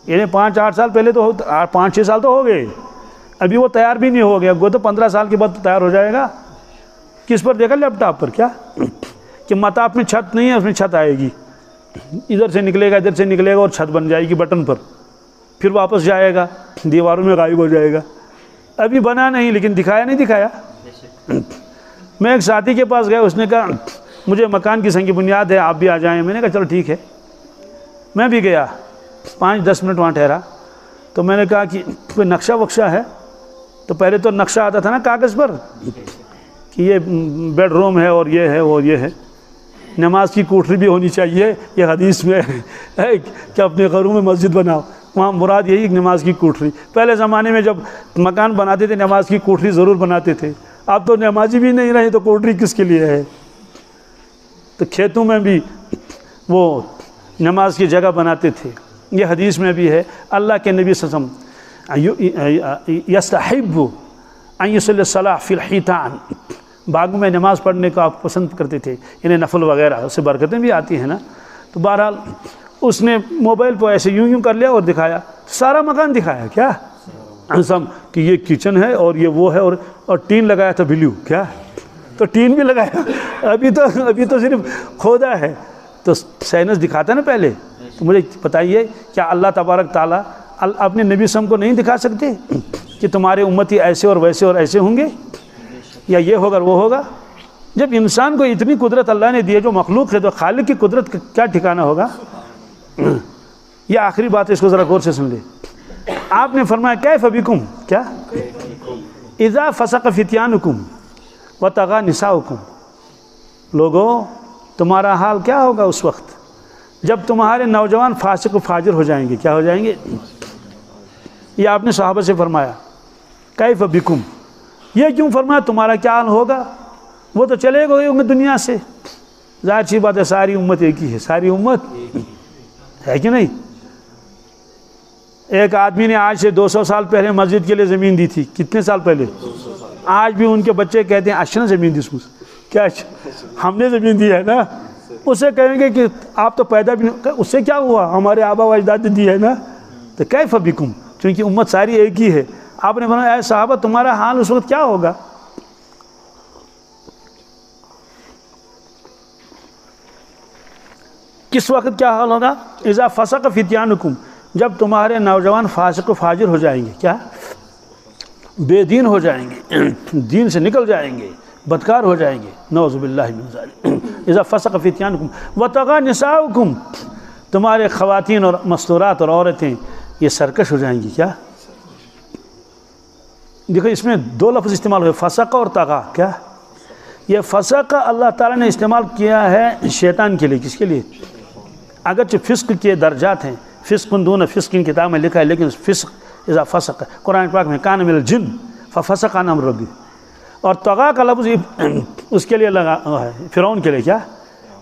یعنی 5-8 سال پہلے تو 5-6 سال تو ہو گئے، ابھی وہ تیار بھی نہیں ہو گیا، وہ تو 15 سال کے بعد تیار ہو جائے گا۔ کس پر دیکھا؟ لیپ ٹاپ پر. کیا کہ مطاف میں چھت نہیں ہے، اس میں چھت آئے گی، ادھر سے نکلے گا ادھر سے نکلے گا اور چھت بن جائے گی بٹن پر، پھر واپس جائے گا دیواروں میں غائب ہو جائے گا. ابھی بنا نہیں لیکن دکھایا نہیں دکھایا. میں ایک ساتھی کے پاس گیا، اس نے کہا مجھے مکان کی سنگ بنیاد ہے، آپ بھی آ جائیں. میں نے کہا چلو ٹھیک ہے. میں بھی گیا، 5-10 منٹ وہاں ٹھہرا. تو میں نے کہا کہ کوئی نقشہ وقشہ ہے؟ تو پہلے تو نقشہ آتا تھا نا کاغذ پر کہ یہ بیڈ روم ہے اور یہ ہے اور یہ ہے. نماز کی کوٹری بھی ہونی چاہیے، یہ حدیث میں ہے کہ اپنے گھروں میں مسجد بناؤ. وہاں مراد یہی نماز کی کوٹری. پہلے زمانے میں جب مکان بناتے تھے نماز کی کوٹری ضرور بناتے تھے. اب تو نمازی بھی نہیں رہے تو کوٹری کس کے لیے ہے؟ تو کھیتوں میں بھی وہ نماز کی جگہ بناتے تھے. یہ حدیث میں بھی ہے. اللہ کے نبی صلی اللہ علیہ وسلم یستحب ان یصلی الصلاۃ فی الحیطان، باغوں میں نماز پڑھنے کو آپ پسند کرتے تھے، یعنی نفل وغیرہ، اس سے برکتیں بھی آتی ہیں نا. تو بہرحال اس نے موبائل پہ ایسے یوں کر لیا اور دکھایا، سارا مکان دکھایا. کیا سب کہ یہ کچن ہے اور یہ وہ ہے، اور ٹین لگایا تھا بلیو. کیا تو ٹین بھی لگایا. ابھی تو صرف کھودا ہے. تو سائنس دکھاتا ہے نا پہلے. تو مجھے بتائیے کیا اللہ تبارک تعالیٰ اپنے نبی صلی اللہ علیہ وسلم کو نہیں دکھا سکتے کہ تمہارے امتی ایسے اور ویسے اور ایسے ہوں گے، یا یہ ہوگا وہ ہوگا؟ جب انسان کو اتنی قدرت اللہ نے دی ہے جو مخلوق ہے، تو خالق کی قدرت کا کیا ٹھکانہ ہوگا؟ یہ آخری بات ہے، اس کو ذرا غور سے سن لے. آپ نے فرمایا کیف بکم، کیا اذا فسق فتیانکم وطغى نساؤکم، لوگوں تمہارا حال کیا ہوگا اس وقت جب تمہارے نوجوان فاسق و فاجر ہو جائیں گے. کیا ہو جائیں گے؟ یہ آپ نے صحابہ سے فرمایا کیف بکم. یہ کیوں فرمایا تمہارا کیا حال ہوگا؟ وہ تو چلے گئے ہوں گے دنیا سے. ظاہر سی بات ہے، ساری امت ایک ہی ہے، ساری امت ہے کہ نہیں. ایک آدمی نے آج سے 200 سال پہلے مسجد کے لیے زمین دی تھی. کتنے سال پہلے؟ آج بھی ان کے بچے کہتے ہیں اشنا زمین دی، کیا ہم نے زمین دی ہے نا. اسے کہیں گے کہ آپ تو پیدا بھی نہیں، اس سے کیا ہوا، ہمارے آبا و اجداد نے دی ہے نا. تو کیف بکم، چونکہ امت ساری ایک ہی ہے. آپ نے فرمایا اے صحابہ تمہارا حال اس وقت کیا ہوگا؟ کس وقت کیا حال ہوگا؟ اذا فسق فتیانکم، جب تمہارے نوجوان فاسق و فاجر ہو جائیں گے. کیا بے دین ہو جائیں گے، دین سے نکل جائیں گے، بدکار ہو جائیں گے. نعوذ باللہ من ذلک. اذا فسق فتیانکم وطغى نساؤکم، تمہارے خواتین اور مستورات اور عورتیں یہ سرکش ہو جائیں گی. کیا دیکھو اس میں 2 لفظ استعمال ہوئے، فسق اور طغى. کیا یہ فسق اللہ تعالیٰ نے استعمال کیا ہے شیطان کے لیے. کس کے لیے؟ اگرچہ فسق کے درجات ہیں، فسق دون فسق کی کتاب میں لکھا ہے، لیکن فسق اذا فسق قرآن پاک میں کان من الجن ففسق عن امر ربہ. اور طغى کا لفظ اس کے لیے لگا ہے فرعون کے لیے. کیا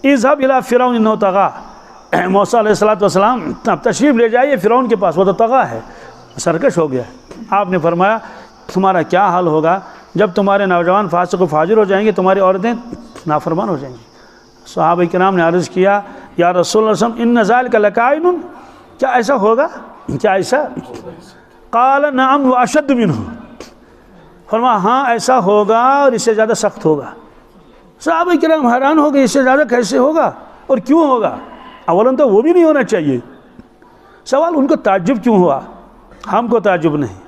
اذهب الى فرعون انه طغى، موسیٰ علیہ السلام اب تشریف لے جائیے فرعون کے پاس، وہ تو طغى ہے، سرکش ہو گیا. آپ نے فرمایا تمہارا کیا حال ہوگا جب تمہارے نوجوان فاسق و فاجر ہو جائیں گے، تمہاری عورتیں نافرمان ہو جائیں گی. صحابہ کرام نے عرض کیا یا رسول اللہ صلی اللہ علیہ وسلم ان ذلک لکائن، کیا ایسا ہوگا؟ کیا ایسا؟ قال نعم واشد منہ، فرمایا ہاں ایسا ہوگا اور اس سے زیادہ سخت ہوگا. صحابہ کرام حیران ہو گئے، اس سے زیادہ کیسے ہوگا اور کیوں ہوگا؟ اولاً تو وہ بھی نہیں ہونا چاہیے. سوال ان کو تعجب کیوں ہوا؟ ہم کو تعجب نہیں.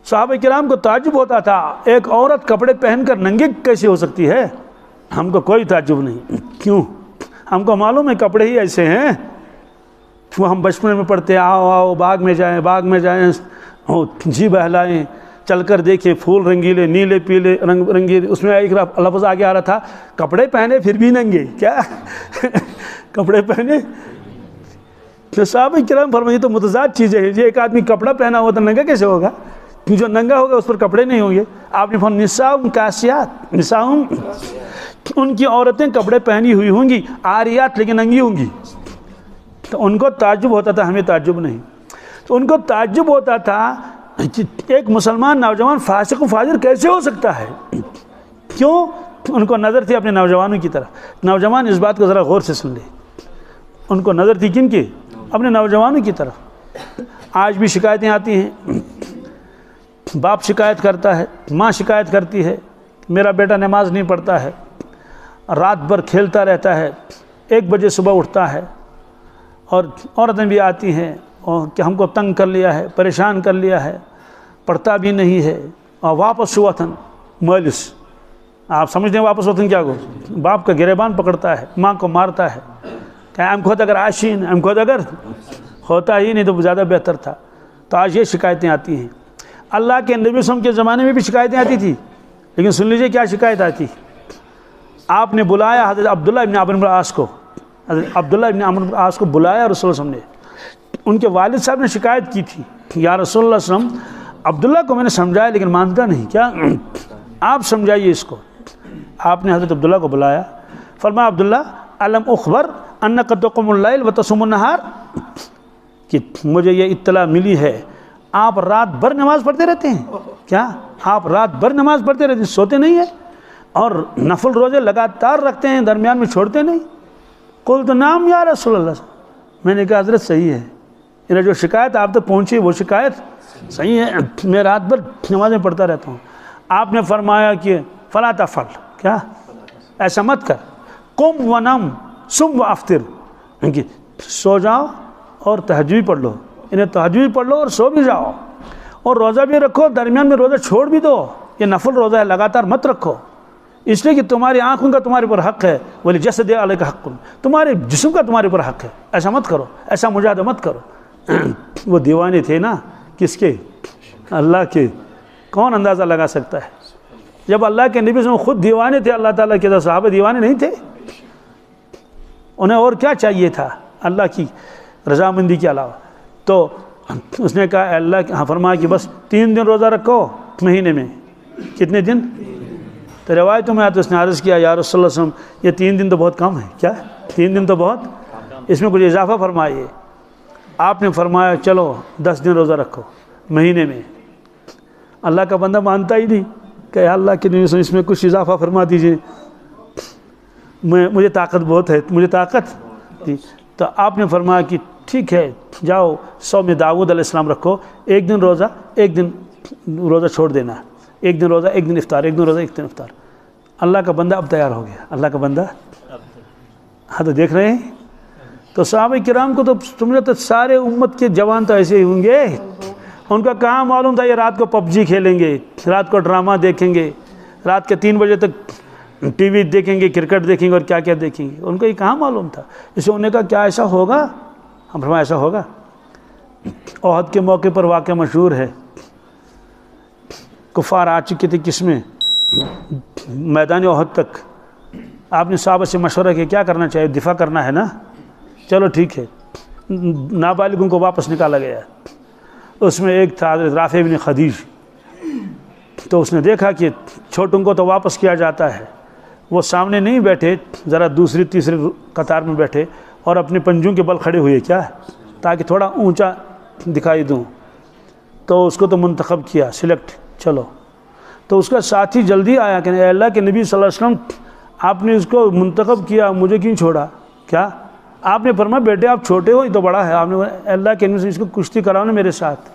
صحابہ کرام کو تعجب ہوتا تھا ایک عورت کپڑے پہن کر ننگے کیسے ہو سکتی ہے. ہم کو کوئی تعجب نہیں. کیوں؟ ہم کو معلوم ہے کپڑے ہی ایسے ہیں. وہ ہم بچپن میں پڑھتے آؤ آؤ باغ میں جائیں، باغ میں جائیں، جی بہلائیں، چل کر دیکھیں پھول رنگیلے نیلے پیلے رنگ رنگیلے. اس میں ایک لفظ آگے آ رہا تھا کپڑے پہنے پھر بھی ننگے. کیا کپڑے پہنے؟ تو صحابہ کرام فرمائے یہ تو متضاد چیزیں ہیں. ایک آدمی کپڑا پہنا ہوا تو ننگا کیسے ہوگا؟ جو ننگا ہوگا اس پر کپڑے نہیں ہوں گے. آپ نے فرمایا نساؤں کاسیات، نساؤں ان کی عورتیں کپڑے پہنی ہوئی ہوں گی، عاریات لیکن ننگی ہوں گی. تو ان کو تعجب ہوتا تھا، ہمیں تعجب نہیں. تو ان کو تعجب ہوتا تھا ایک مسلمان نوجوان فاسق و فاجر کیسے ہو سکتا ہے. کیوں؟ ان کو نظر تھی اپنے نوجوانوں کی طرف. نوجوان اس بات کو ذرا غور سے سن لے. ان کو نظر تھی کن کی؟ اپنے نوجوانوں کی طرف. آج بھی شکایتیں آتی ہیں، باپ شکایت کرتا ہے، ماں شکایت کرتی ہے میرا بیٹا نماز نہیں پڑھتا ہے، رات بھر کھیلتا رہتا ہے، 1 بجے صبح اٹھتا ہے، اور عورتیں بھی آتی ہیں اور کہ ہم کو تنگ کر لیا ہے، پریشان کر لیا ہے، پڑھتا بھی نہیں ہے، اور واپس وطن مالس، آپ سمجھتے ہیں واپس وطن کیا کو؟ باپ کا گریبان پکڑتا ہے، ماں کو مارتا ہے کہ ہم خود اگر عاشین، ہم خود اگر ہوتا ہی نہیں تو زیادہ بہتر تھا۔ تو آج یہ شکایتیں آتی ہیں۔ اللہ کے نبی صلی اللہ علیہ وسلم کے زمانے میں بھی شکایتیں آتی تھی، لیکن سن لیجئے کیا شکایت آتی۔ آپ نے بلایا حضرت عبداللہ ابن عمرو بن العاص کو، حضرت عبداللہ ابن عمرو بن العاص کو بلایا رسول اللہ صلی اللہ علیہ وسلم نے۔ ان کے والد صاحب نے شکایت کی تھی، یا رسول اللہ صلی اللہ علیہ وسلم، عبداللہ کو میں نے سمجھایا لیکن مانتا نہیں، کیا آپ سمجھائیے اس کو۔ آپ نے حضرت عبداللہ کو بلایا، فرمایا عبداللہ علم اخبر انک تقوم اللیل وتصوم النہار، کہ مجھے یہ اطلاع ملی ہے آپ رات بھر نماز پڑھتے رہتے ہیں، کیا آپ رات بھر نماز پڑھتے رہتے ہیں، سوتے نہیں ہیں، اور نفل روزے لگاتار رکھتے ہیں، درمیان میں چھوڑتے نہیں؟ قلت نعم یا رسول اللہ، میں نے کہا حضرت صحیح ہے، انہیں جو شکایت آپ تک پہنچی وہ شکایت صحیح ہے، میں رات بھر نمازیں پڑھتا رہتا ہوں۔ آپ نے فرمایا کہ فلا تفعل، کیا ایسا مت کر، قم ونم سم و افطر، کہ سو جاؤ اور تہجد بھی پڑھ لو، انہیں تہجد بھی پڑھ لو اور سو بھی جاؤ، اور روزہ بھی رکھو، درمیان میں روزہ چھوڑ بھی دو، یہ نفل روزہ ہے، لگاتار مت رکھو، اس لیے کہ تمہاری آنکھوں کا تمہارے پر حق ہے، ولی جسد علیک حق، تمہارے جسم کا تمہارے پر حق ہے، ایسا مت کرو، ایسا مجاہدہ مت کرو۔ وہ دیوانے تھے نا، کس کے؟ اللہ کے۔ کون اندازہ لگا سکتا ہے؟ جب اللہ کے نبی صلی اللہ علیہ وسلم خود دیوانے تھے اللہ تعالیٰ کے، تو صحابہ دیوانے نہیں تھے؟ انہیں اور کیا چاہیے تھا اللہ کی رضامندی کے علاوہ؟ تو اس نے کہا اللہ، فرمایا کہ بس 3 دن روزہ رکھو مہینے میں۔ کتنے دن؟ تو روایتوں میں آتا اس نے عرض کیا یا رسول اللہ صلی اللہ علیہ وسلم، یہ 3 دن تو بہت کم ہے، کیا 3 دن تو بہت، اس میں کچھ اضافہ فرمائیے۔ آپ نے فرمایا چلو 10 دن روزہ رکھو مہینے میں۔ اللہ کا بندہ مانتا ہی نہیں کہ اللہ کے نبی صلی اللہ علیہ وسلم اس میں کچھ اضافہ فرما دیجئے، مجھے طاقت بہت ہے، مجھے طاقت تھی۔ تو آپ نے فرمایا کہ ٹھیک ہے جاؤ صوم داؤد علیہ السلام رکھو، 1 دن روزہ 1 دن روزہ چھوڑ دینا، 1 دن روزہ 1 دن افطار، 1 دن روزہ 1 دن افطار۔ اللہ کا بندہ اب تیار ہو گیا، اللہ کا بندہ، ہاں تو دیکھ رہے ہیں۔ تو صحابہ کرام کو تو تمہیں تو سارے امت کے جوان تو ایسے ہی ہوں گے، ان کا کہاں معلوم تھا یہ رات کو پب جی کھیلیں گے، رات کو ڈرامہ دیکھیں گے، رات کے 3 بجے تک ٹی وی دیکھیں گے، کرکٹ دیکھیں گے اور کیا کیا دیکھیں گے، ان کو یہ کہاں معلوم تھا۔ اس سے انہوں نے کہا کیا ایسا ہوگا؟ ہم فرمایا ایسا ہوگا۔ احد کے موقع پر واقعہ مشہور ہے، کفار آ چکے تھے کس میں؟ میدان احد تک۔ آپ نے صحابہ سے مشورہ کیا کیا کرنا چاہیے؟ دفاع کرنا ہے نا، چلو ٹھیک ہے۔ نابالغوں کو واپس نکالا گیا، اس میں ایک تھا حضرت رافع بن خدیج، تو اس نے دیکھا کہ چھوٹوں کو تو واپس کیا جاتا ہے، وہ سامنے نہیں بیٹھے، ذرا دوسری تیسری قطار میں بیٹھے اور اپنے پنجوں کے بل کھڑے ہوئے، کیا تاکہ تھوڑا اونچا دکھائی دوں، تو اس کو تو منتخب کیا، سلیکٹ، چلو۔ تو اس کا ساتھی جلدی آیا کہ اے اللہ کے نبی صلی اللہ علیہ وسلم، آپ نے اس کو منتخب کیا، مجھے کیوں چھوڑا؟ کیا آپ نے فرمایا بیٹے آپ چھوٹے ہو، یہ تو بڑا ہے، آپ نے اے اللہ کے نبی سے اس کو کشتی کراؤ نا میرے ساتھ،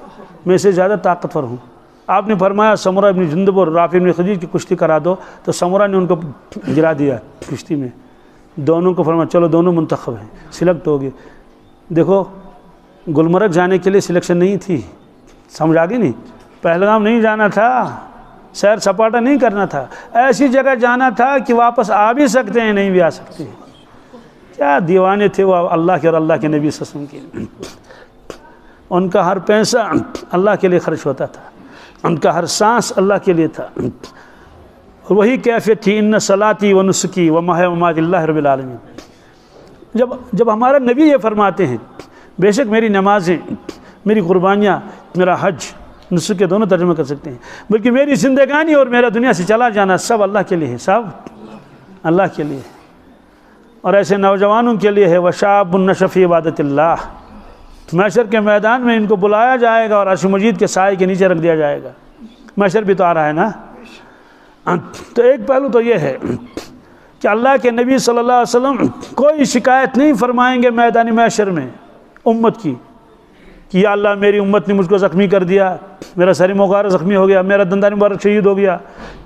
میں سے زیادہ طاقتور ہوں۔ آپ نے فرمایا سمرہ ابن جندب اور رافع ابن خدیج کی کشتی کرا دو، تو سمرہ نے ان کو گرا دیا کشتی میں، دونوں کو فرمایا چلو دونوں منتخب ہیں، سلیکٹ ہو گئے۔ دیکھو گلمرگ جانے کے لیے سلیکشن نہیں تھی، سمجھ آ گئی نہیں؟ پہلگام نہیں جانا تھا، سیر سپاٹا نہیں کرنا تھا، ایسی جگہ جانا تھا کہ واپس آ بھی سکتے ہیں نہیں بھی آ سکتے ہیں۔ کیا دیوانے تھے وہ اللہ کے اور اللہ کے نبی صلی اللہ علیہ وسلم کے۔ ان کا ہر پیسہ اللہ کے لیے خرچ ہوتا تھا، ان کا ہر سانس اللہ کے لیے تھا، اور وہی کیفیت تھی ان صلاتی و نسکی و محیا و مماتی للہ رب العالمین۔ جب ہمارا نبی یہ فرماتے ہیں بے شک میری نمازیں، میری قربانیاں، میرا حج، نسک کے دونوں ترجمے کر سکتے ہیں، بلکہ میری زندگانی اور میرا دنیا سے چلا جانا سب اللہ کے لیے ہے، سب اللہ کے لیے ہے۔ اور ایسے نوجوانوں کے لیے ہے وشاب نشأ فی عبادت اللہ، محشر کے میدان میں ان کو بلایا جائے گا اور عرش مجید کے سائے کے نیچے رکھ دیا جائے گا۔ محشر بھی تو آ رہا ہے نا۔ تو ایک پہلو تو یہ ہے کہ اللہ کے نبی صلی اللہ علیہ وسلم کوئی شکایت نہیں فرمائیں گے میدان محشر میں امت کی کہ یا اللہ میری امت نے مجھ کو زخمی کر دیا، میرا سر مغارہ زخمی ہو گیا، میرا دندان مبارک شہید ہو گیا،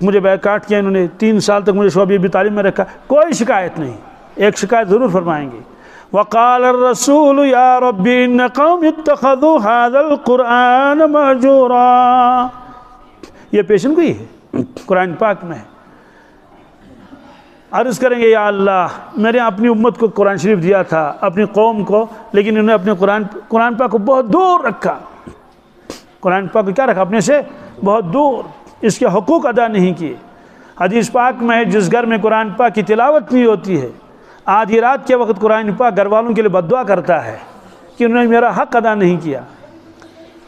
مجھے بیک کاٹ کیا انہوں نے، 3 سال تک مجھے شعبہ ابی طالب میں رکھا، کوئی شکایت نہیں، ایک شکایت ضرور فرمائیں گے، وقال الرسول یا رب ان قوم اتخذوا هذا القرآن مہجورا، یہ پیشن گوئی ہے قرآن پاک میں۔ عرض کریں گے یا اللہ میں نے اپنی امت کو قرآن شریف دیا تھا، اپنی قوم کو، لیکن انہوں نے اپنے قرآن پاک کو بہت دور رکھا، قرآن پاک کو کیا رکھا؟ اپنے سے بہت دور، اس کے حقوق ادا نہیں کیے۔ حدیث پاک میں جس گھر میں قرآن پاک کی تلاوت نہیں ہوتی ہے، آدھی رات کے وقت قرآن پاک گھر والوں کے لیے بد دعا کرتا ہے کہ انہوں نے میرا حق ادا نہیں کیا۔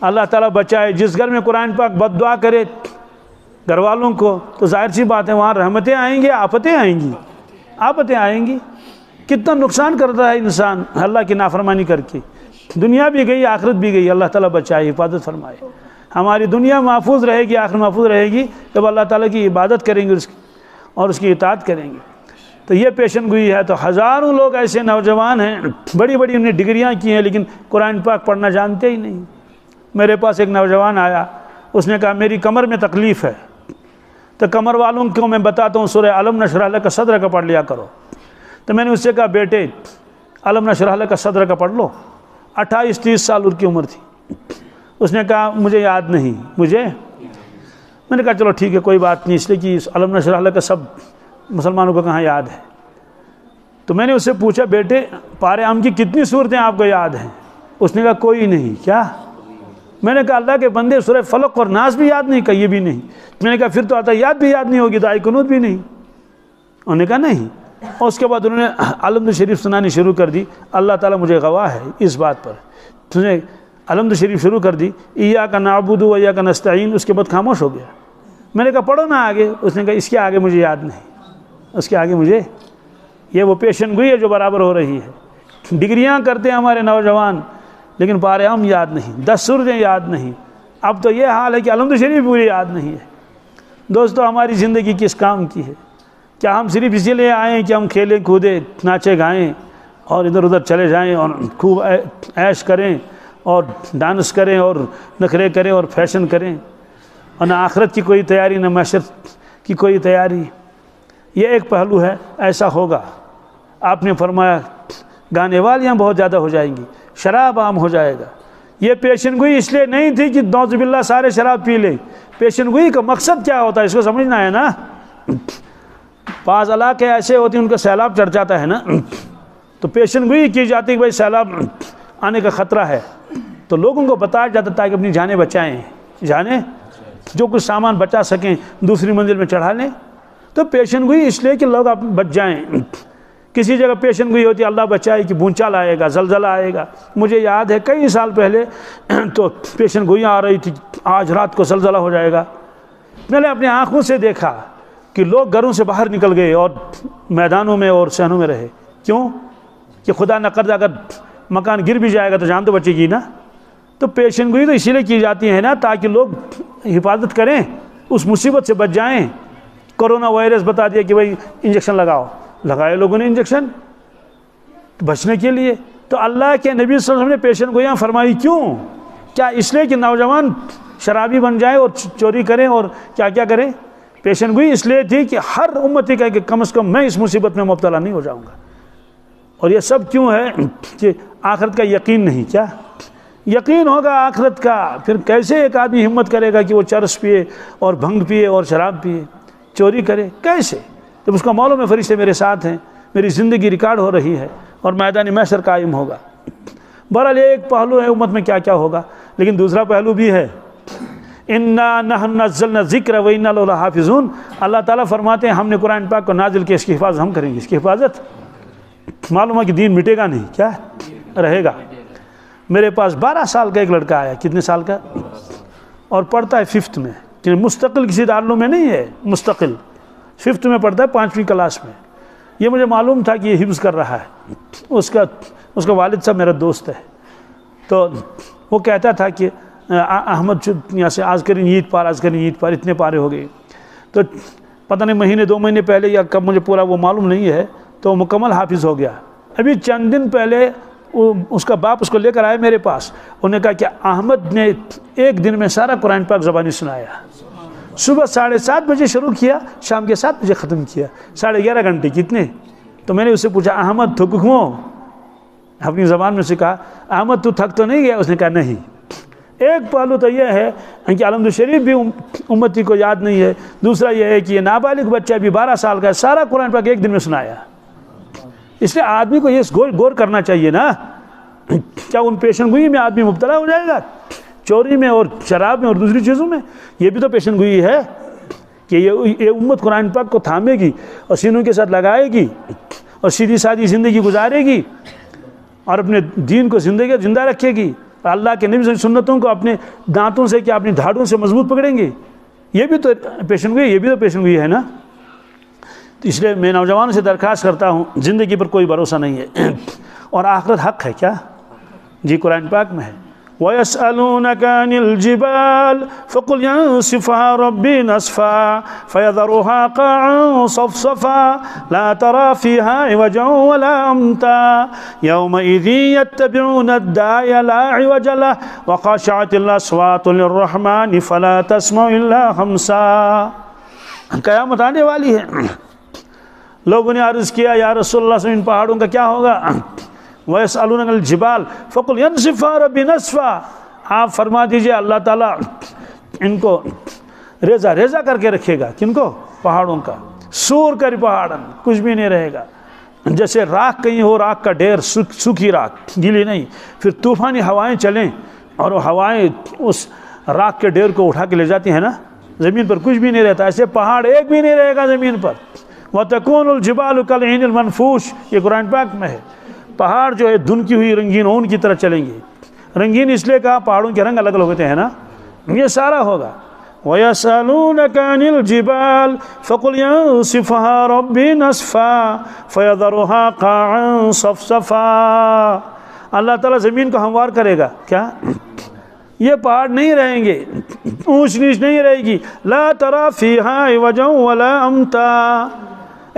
اللہ تعالیٰ بچائے، جس گھر میں قرآن پاک بد دعا کرے گھر والوں کو، تو ظاہر سی بات ہے وہاں رحمتیں آئیں گی، آفتیں آئیں گی، آفتیں آئیں گی۔ کتنا نقصان کرتا ہے انسان اللہ کی نافرمانی کر کے، دنیا بھی گئی آخرت بھی گئی۔ اللہ تعالیٰ بچائے، حفاظت فرمائے، ہماری دنیا محفوظ رہے گی، آخرت محفوظ رہے گی جب اللہ تعالیٰ کی عبادت کریں گے اور اس کی اطاعت کریں گے۔ تو یہ پیشن گوئی ہے۔ تو ہزاروں لوگ ایسے نوجوان ہیں، بڑی بڑی انہیں ڈگریاں کی ہیں، لیکن قرآن پاک پڑھنا جانتے ہی نہیں۔ میرے پاس ایک نوجوان آیا، اس نے کہا میری کمر میں تکلیف ہے، تو کمر والوں کو میں بتاتا ہوں سورہ علم نشرح لک صدر کا پڑھ لیا کرو۔ تو میں نے اس سے کہا بیٹے علم نشرح لک صدر کا پڑھ لو۔ 28-30 سال ان کی عمر تھی۔ اس نے کہا مجھے یاد نہیں، میں نے کہا چلو ٹھیک ہے کوئی بات نہیں، اس لیے کہ علم نشرح لک سب مسلمانوں کو کہاں یاد ہے۔ تو میں نے اس سے پوچھا بیٹے پارے عام کی کتنی صورتیں آپ کو یاد ہیں؟ اس نے کہا کوئی نہیں۔ کیا؟ میں نے کہا اللہ کے بندے سورہ فلق اور ناس بھی یاد نہیں، کہا یہ بھی نہیں۔ میں نے کہا پھر تو آتا یاد بھی یاد نہیں ہوگی، تو آیت قنوت بھی نہیں۔ انہوں نے کہا نہیں۔ اور اس کے بعد انہوں نے الحمد شریف سنانی شروع کر دی۔ اللہ تعالیٰ مجھے گواہ ہے اس بات پر، تم نے الحمد شریف شروع کر دی، ایاک نعبد و ایاک نستعین، اس کے بعد خاموش ہو گیا۔ میں نے کہا پڑھو نا آگے۔ اس نے کہا اس کے آگے مجھے یاد نہیں، اس کے آگے مجھے، یہ وہ پیشن گوئی ہے جو برابر ہو رہی ہے۔ ڈگریاں کرتے ہیں ہمارے نوجوان، لیکن پارے ہم یاد نہیں، 10 سورتیں یاد نہیں۔ اب تو یہ حال ہے کہ الحمد شریف پوری یاد نہیں ہے۔ دوستو ہماری زندگی کس کام کی ہے؟ کیا ہم صرف اسی لیے آئے ہیں کہ ہم کھیلیں کودیں، ناچے گائیں اور ادھر ادھر چلے جائیں اور خوب عیش کریں اور ڈانس کریں اور نخرے کریں اور فیشن کریں، اور نہ آخرت کی کوئی تیاری نہ معاشر کی کوئی تیاری؟ یہ ایک پہلو ہے، ایسا ہوگا۔ آپ نے فرمایا گانے والیاں بہت زیادہ ہو جائیں گی، شراب عام ہو جائے گا۔ یہ پیشن گوئی اس لیے نہیں تھی کہ نعوذ باللہ سارے شراب پی لیں۔ پیشن گوئی کا مقصد کیا ہوتا ہے اس کو سمجھنا ہے نا۔ بعض علاقے ایسے ہوتے ہیں ان کا سیلاب چڑھ جاتا ہے نا، تو پیشن گوئی کی جاتی ہے کہ بھائی سیلاب آنے کا خطرہ ہے، تو لوگوں کو بتایا جاتا تاکہ اپنی جانیں بچائیں، جانیں جو کچھ سامان بچا سکیں دوسری منزل میں چڑھا لیں۔ تو پیشن گوئی اس لیے کہ لوگ بچ جائیں۔ کسی جگہ پیشن گوئی ہوتی ہے اللہ بچائے کہ بھونچال آئے گا، زلزلہ آئے گا۔ مجھے یاد ہے کئی سال پہلے تو پیشن گوئیاں آ رہی تھی، آج رات کو زلزلہ ہو جائے گا۔ میں نے اپنی آنکھوں سے دیکھا کہ لوگ گھروں سے باہر نکل گئے اور میدانوں میں اور صحنوں میں رہے۔ کیوں؟ کہ خدا نہ کرے اگر مکان گر بھی جائے گا تو جان تو بچے گی نا۔ تو پیشن گوئی تو اسی لیے کی جاتی ہے نا تاکہ لوگ حفاظت کریں، اس مصیبت سے بچ جائیں۔ کرونا وائرس بتا دیا کہ بھائی انجیکشن لگاؤ، لگائے لوگوں نے انجیکشن بچنے کے لیے۔ تو اللہ کے نبی صلی اللہ علیہ وسلم نے پیشن گوئیاں فرمائی کیوں؟ کیا اس لیے کہ نوجوان شرابی بن جائیں اور چوری کریں اور کیا کیا کریں؟ پیشن گوئی اس لیے تھی کہ ہر امتی کا کہ کم از کم میں اس مصیبت میں مبتلا نہیں ہو جاؤں گا۔ اور یہ سب کیوں ہے؟ کہ آخرت کا یقین نہیں۔ کیا یقین ہوگا آخرت کا، پھر کیسے ایک آدمی ہمت کرے گا کہ وہ چرس پیے اور بھنگ پیے اور شراب پیے، چوری کرے؟ کیسے؟ جب اس کا معلوم ہے فرشتے میرے ساتھ ہیں، میری زندگی ریکارڈ ہو رہی ہے اور میدان محشر قائم ہوگا۔ بہرحال یہ ایک پہلو ہے امت میں کیا کیا ہوگا، لیکن دوسرا پہلو بھی ہے، اِنَّا نَحْنُ نَزَّلْنَا الذِّكْرَ وَإِنَّا لَهُ لَحَافِظُونَ۔ اللہ تعالیٰ فرماتے ہیں ہم نے قرآن پاک کو نازل کیا، اس کی حفاظت ہم کریں گے۔ اس کی حفاظت معلوم ہے کہ دین مٹے گا نہیں، کیا رہے گا۔ میرے پاس 12 سال کا ایک لڑکا آیا، کتنے سال کا، اور پڑھتا ہے 5th میں، کہ مستقل کسی تعلق میں نہیں ہے، مستقل 5th میں پڑھتا ہے، 5ویں کلاس میں۔ یہ مجھے معلوم تھا کہ یہ حفظ کر رہا ہے۔ اس کا والد صاحب میرا دوست ہے، تو وہ کہتا تھا کہ احمد یہاں سے آج کریں عید پار، آج کریں عید پار، اتنے پارے ہو گئے۔ تو پتہ نہیں مہینے 2 مہینے پہلے یا کب، مجھے پورا وہ معلوم نہیں ہے، تو مکمل حافظ ہو گیا۔ ابھی چند دن پہلے اس کا باپ اس کو لے کر آئے میرے پاس. انہوں نے کہا کہ احمد نے ایک دن میں سارا قرآن پاک زبانی سنایا. صبح 7:30 بجے شروع کیا, شام کے 7 بجے ختم کیا, 11.5 گھنٹے. کتنے؟ تو میں نے اس سے پوچھا احمد تھک ہو؟ اپنی زبان میں سے کہا احمد تو تھک تو نہیں گیا؟ اس نے کہا نہیں. ایک پہلو تو یہ ہے کہ علمدر شریف بھی امتی کو یاد نہیں ہے. دوسرا یہ ہے کہ یہ نابالغ بچہ بھی 12 سال کا ہے, سارا قرآن پاک ایک دن میں سنایا. اس لیے آدمی کو یہ غور کرنا چاہیے نا, کیا ان پیشن گوئی میں آدمی مبتلا ہو جائے گا؟ چوری میں اور شراب میں اور دوسری چیزوں میں. یہ بھی تو پیشن گوئی ہے کہ یہ امت قرآن پاک کو تھامے گی اور سینوں کے ساتھ لگائے گی اور سیدھی سادھی زندگی گزارے گی اور اپنے دین کو زندہ رکھے گی. اللہ کے نبی صلی سنتوں کو اپنے دانتوں سے کیا اپنی دھاڑوں سے مضبوط پکڑیں گے. یہ بھی تو پیشن گوئی, یہ بھی تو پیشن گوئی ہے نا. تو اس لیے میں نوجوانوں سے درخواست کرتا ہوں, زندگی پر کوئی بھروسہ نہیں ہے اور آخرت حق ہے کیا؟ جی قرآن پاک میں ہے وَيَسْأَلُونَكَ عَنِ الْجِبَالِ فَقُلْ يَنسِفُهَا رَبِّي نَسْفًا فَيَذَرُهَا قَاعًا صَفْصَفًا لَا تَرَى فِيهَا عِوَجًا وَلَا أَمْتًا يَوْمَئِذٍ يَتَّبِعُونَ الدَّاعِيَ لَا عِوَجَ لَهُ وَخَشَعَتِ الْأَصْوَاتُ لِلرَّحْمَنِ فَلَا تَسْمَعُ إِلَّا هَمْسًا. قیامت آنے والی ہے. لوگوں نے عرض کیا یا رسول اللہ صلی اللہ علیہ وسلم ان پہاڑوں کا کیا ہوگا؟ وَيَسْأَلُونَكَ الْجِبَالِ فَقُلْ يَنسِفُهَا رَبِّي نَسْفًا. آپ فرما دیجئے اللہ تعالیٰ ان کو ریزہ کر کے رکھے گا. کن کو؟ پہاڑوں کا. سور کر پہاڑن, کچھ بھی نہیں رہے گا. جیسے راکھ کہیں ہو, راکھ کا ڈھیر, سوکھی راکھ, گیلی نہیں, پھر طوفانی ہوائیں چلیں اور وہ ہوائیں اس راکھ کے ڈھیر کو اٹھا کے لے جاتی ہیں نا, زمین پر کچھ بھی نہیں رہتا. ایسے پہاڑ ایک بھی نہیں رہے گا زمین پر. وَتَكُونُ الْجِبَالُ كَالْعِهْنِ الْمَنْفُوشِ. یہ قرآن پاک میں ہے. پہاڑ جو ہے دھنکی ہوئی رنگین اون کی طرح چلیں گے. رنگین اس لیے کہا پہاڑوں کے رنگ الگ الگ ہوتے ہیں نا. یہ سارا ہوگا. وَيَسْأَلُونَكَ عَنِ الْجِبَالِ فَقُلْ يَنسِفُهَا رَبِّي نَسْفًا فَيَذَرُهَا قَاعًا صَفْصَفًا. اللہ تعالیٰ زمین کو ہموار کرے گا. کیا؟ یہ پہاڑ نہیں رہیں گے, اونچ نیچ نہیں رہے گی. لَا تَرَى فِيهَا عِوَجًا وَلَا أَمْتًا.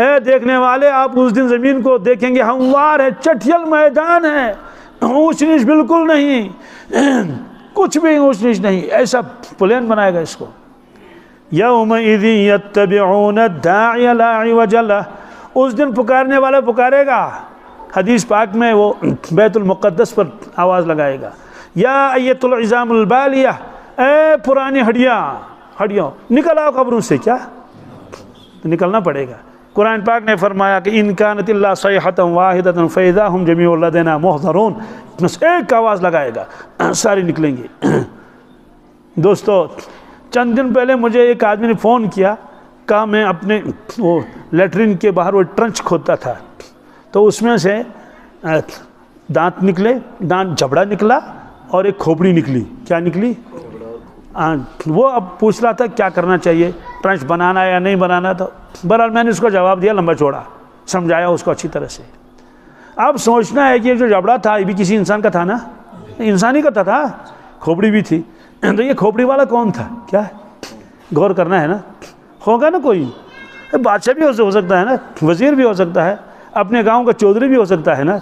اے دیکھنے والے, آپ اس دن زمین کو دیکھیں گے ہموار ہے, چٹھیل میدان ہے, اونچ نیچ بالکل نہیں, کچھ بھی اونچ نیچ نہیں, ایسا پلین بنائے گا اس کو. یومئذ یتبعون الداعی لا عوج لہ. اس دن پکارنے والا پکارے گا. حدیث پاک میں وہ بیت المقدس پر آواز لگائے گا, یا ایت العظام البالیہ, اے پرانی ہڈیاں نکل آؤ قبروں سے. کیا نکلنا پڑے گا. قرآن پاک نے فرمایا کہ ان کانت اللہ صیحۃ واحدۃ فاذا ہم جمیع لدینا محضرون. بس ایک آواز لگائے گا, سارے نکلیں گے. دوستو, چند دن پہلے مجھے ایک آدمی نے فون کیا, کہا میں اپنے وہ لیٹرین کے باہر وہ ٹرنچ کھودتا تھا, تو اس میں سے دانت نکلے, دانت جبڑا نکلا اور ایک کھوپڑی نکلی. کیا نکلی؟ وہ اب پوچھ رہا تھا کیا کرنا چاہیے, ٹرنچ بنانا یا نہیں بنانا. تو بہرحال میں نے اس کو جواب دیا لمبا چوڑا, سمجھایا اس کو اچھی طرح سے. اب سوچنا ہے کہ یہ جو جبڑا تھا یہ بھی کسی انسان کا تھا نا, انسانی کا تھا, کھوپڑی بھی تھی. تو یہ کھوپڑی والا کون تھا؟ کیا غور کرنا ہے نا. ہوگا نا کوئی, بادشاہ بھی ہو سکتا ہے نا, وزیر بھی ہو سکتا ہے, اپنے گاؤں کا چودھری بھی ہو سکتا ہے نا,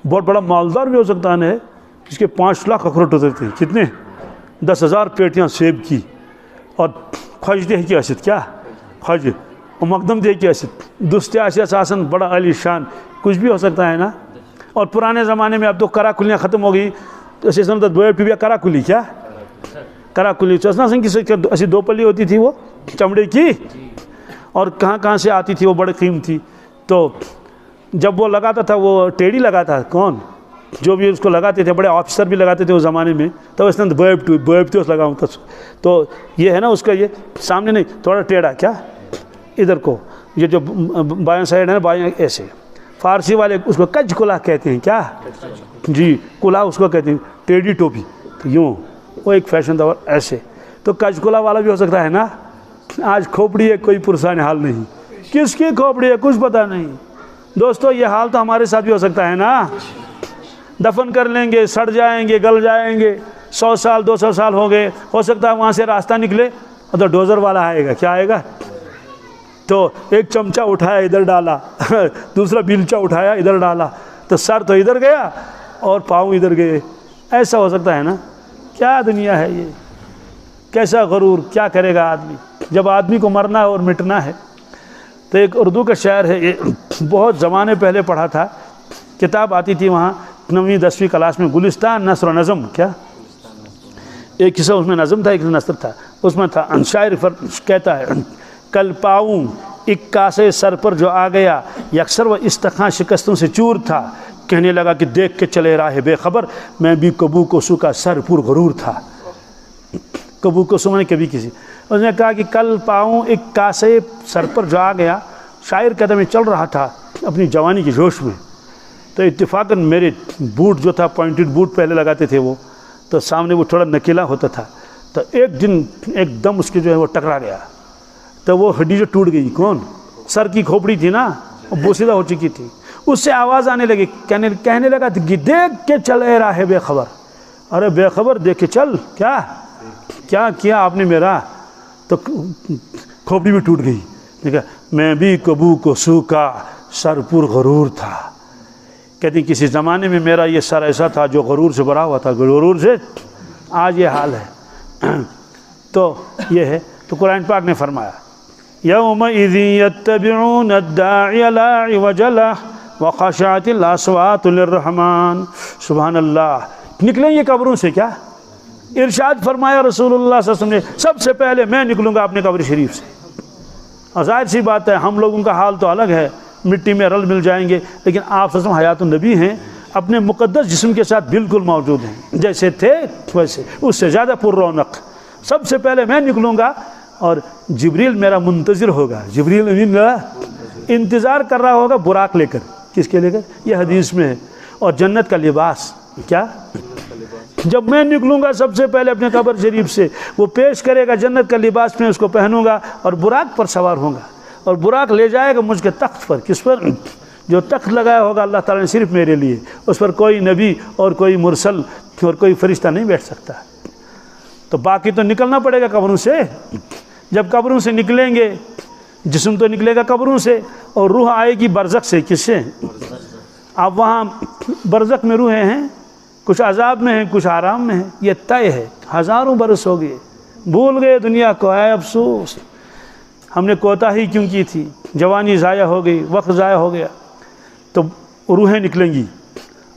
بہت بڑا مالدار بھی ہو سکتا ہے, جس کے 5 لاکھ اخروٹ ہوتے تھے. کتنے؟ 10,000 پیٹیاں سیب کی, اور خوش دہ کی اسد. کیا خوش اور مقدم دہ کی اسد, دستے آسیاس آسن, بڑا عالی شان, کچھ بھی ہو سکتا ہے نا. اور پرانے زمانے میں اب تو کرا کلیاں ختم ہو گئی, تو اسے سمجھتا دوئے پی کرا کلی. کیا کرا کلی؟ چسنا سنگھ کی ایسی 2 پلی ہوتی تھی وہ چمڑے کی, اور کہاں سے آتی تھی, وہ بڑی قیمت تھی. تو جب وہ لگاتا تھا, وہ ٹیڑھی لگاتا, کون جو بھی اس کو لگاتے تھے, بڑے آفیسر بھی لگاتے تھے اس زمانے میں, تو اس نے بوئب ٹو لگاؤں. تو یہ ہے نا اس کا, یہ سامنے نہیں, تھوڑا ٹیڑھا. کیا ادھر کو, یہ جو بائیں سائڈ ہے نا, بائیں ایسے. فارسی والے اس کو کج کلا کہتے ہیں. کیا جی, کلا اس کو کہتے ہیں, ٹیڑھی ٹوپی. تو یوں وہ ایک فیشن تھا ایسے. تو کج کلا والا بھی ہو سکتا ہے نا. آج کھوپڑی ہے, کوئی پرسان حال نہیں, کس کی کھوپڑی ہے کچھ پتہ نہیں. دوستو, یہ حال تو ہمارے ساتھ بھی ہو سکتا ہے نا. دفن کر لیں گے, سڑ جائیں گے, گل جائیں گے, 100 سال 200 سال ہو گئے, ہو سکتا ہے وہاں سے راستہ نکلے تو ڈوزر والا آئے گا. کیا آئے گا؟ تو ایک چمچہ اٹھایا ادھر ڈالا, دوسرا بیلچا اٹھایا ادھر ڈالا, تو سر تو ادھر گیا اور پاؤں ادھر گئے. ایسا ہو سکتا ہے نا؟ کیا دنیا ہے یہ، کیسا غرور، کیا کرے گا آدمی جب آدمی کو مرنا اور مٹنا ہے. تو ایک اردو کا شاعر ہے، یہ بہت زمانے پہلے پڑھا تھا، کتاب آتی تھی وہاں 9ویں 10ویں کلاس میں، گلستان نثر و نظم. کیا ایک حصہ اس میں نظم تھا، ایک نثر تھا. اس میں تھا شاعر کہتا ہے کل پاؤں ایک کاسے سر پر جو آ گیا، یکسر و استخاں شکستوں سے چور تھا. کہنے لگا کہ دیکھ کے چلے راہ بے خبر، میں بھی کبو کوسو کا سر پر غرور تھا. کبو کوسو میں نے کبھی کسی، اس نے کہا کہ کل پاؤں ایک کاسے سر پر جو آ گیا. شاعر کہتا میں چل رہا تھا اپنی جوانی کے جوش میں، تو اتفاقاً میرے بوٹ جو تھا پوائنٹڈ بوٹ پہلے لگاتے تھے وہ، تو سامنے وہ تھوڑا نکیلا ہوتا تھا. تو ایک دن ایک دم اس کے جو ہے وہ ٹکرا گیا، تو وہ ہڈی جو ٹوٹ گئی، کون؟ سر کی کھوپڑی تھی نا، وہ بوسیدہ ہو چکی تھی. اس سے آواز آنے لگی، کہنے لگا کہ دیکھ کے چل اے راہ بے خبر. ارے بے خبر دیکھ کے چل، کیا کیا آپ نے میرا؟ تو کھوپڑی بھی ٹوٹ گئی. دیکھا میں بھی کبو کوسو کا سر پر غرور تھا. کہتی کسی زمانے میں میرا یہ سر ایسا تھا جو غرور سے بھرا ہوا تھا، غرور سے آج یہ حال ہے. تو یہ ہے، تو قرآن پاک نے فرمایا یومئذ یتبعون الداعی لا عوج لہ وخشعت الاصوات للرحمن. سبحان اللہ. نکلیں گے قبروں سے، کیا ارشاد فرمایا رسول اللہ صلی اللہ علیہ وسلم نے، سب سے پہلے میں نکلوں گا اپنے قبر شریف سے. اور ظاہر سی بات ہے ہم لوگوں کا حال تو الگ ہے، مٹی میں رل مل جائیں گے، لیکن آپ صلی اللہ علیہ وسلم حیات النبی ہیں، اپنے مقدس جسم کے ساتھ بالکل موجود ہیں، جیسے تھے ویسے، اس سے زیادہ پر رونق. سب سے پہلے میں نکلوں گا اور جبریل میرا منتظر ہوگا. جبریل امین میرا انتظار کر رہا ہوگا براق لے کر. کس کے لے کر؟ یہ حدیث میں ہے. اور جنت کا لباس، کیا جب میں نکلوں گا سب سے پہلے اپنے قبر شریف سے، وہ پیش کرے گا جنت کا لباس، میں اس کو پہنوں گا اور براق پر سوار ہوں گا. اور براق لے جائے گا مجھ کے تخت پر. کس پر؟ جو تخت لگایا ہوگا اللہ تعالیٰ نے صرف میرے لیے، اس پر کوئی نبی اور کوئی مرسل اور کوئی فرشتہ نہیں بیٹھ سکتا. تو باقی تو نکلنا پڑے گا قبروں سے. جب قبروں سے نکلیں گے، جسم تو نکلے گا قبروں سے، اور روح آئے گی برزخ سے. کس سے؟ آپ وہاں برزخ میں روحیں ہیں، کچھ عذاب میں ہیں، کچھ آرام میں ہیں. یہ طے ہے. ہزاروں برس ہو گئے، بھول گئے دنیا کو. ہے افسوس، ہم نے کوتاہی کیوں کی تھی؟ جوانی ضائع ہو گئی، وقت ضائع ہو گیا. تو روحیں نکلیں گی،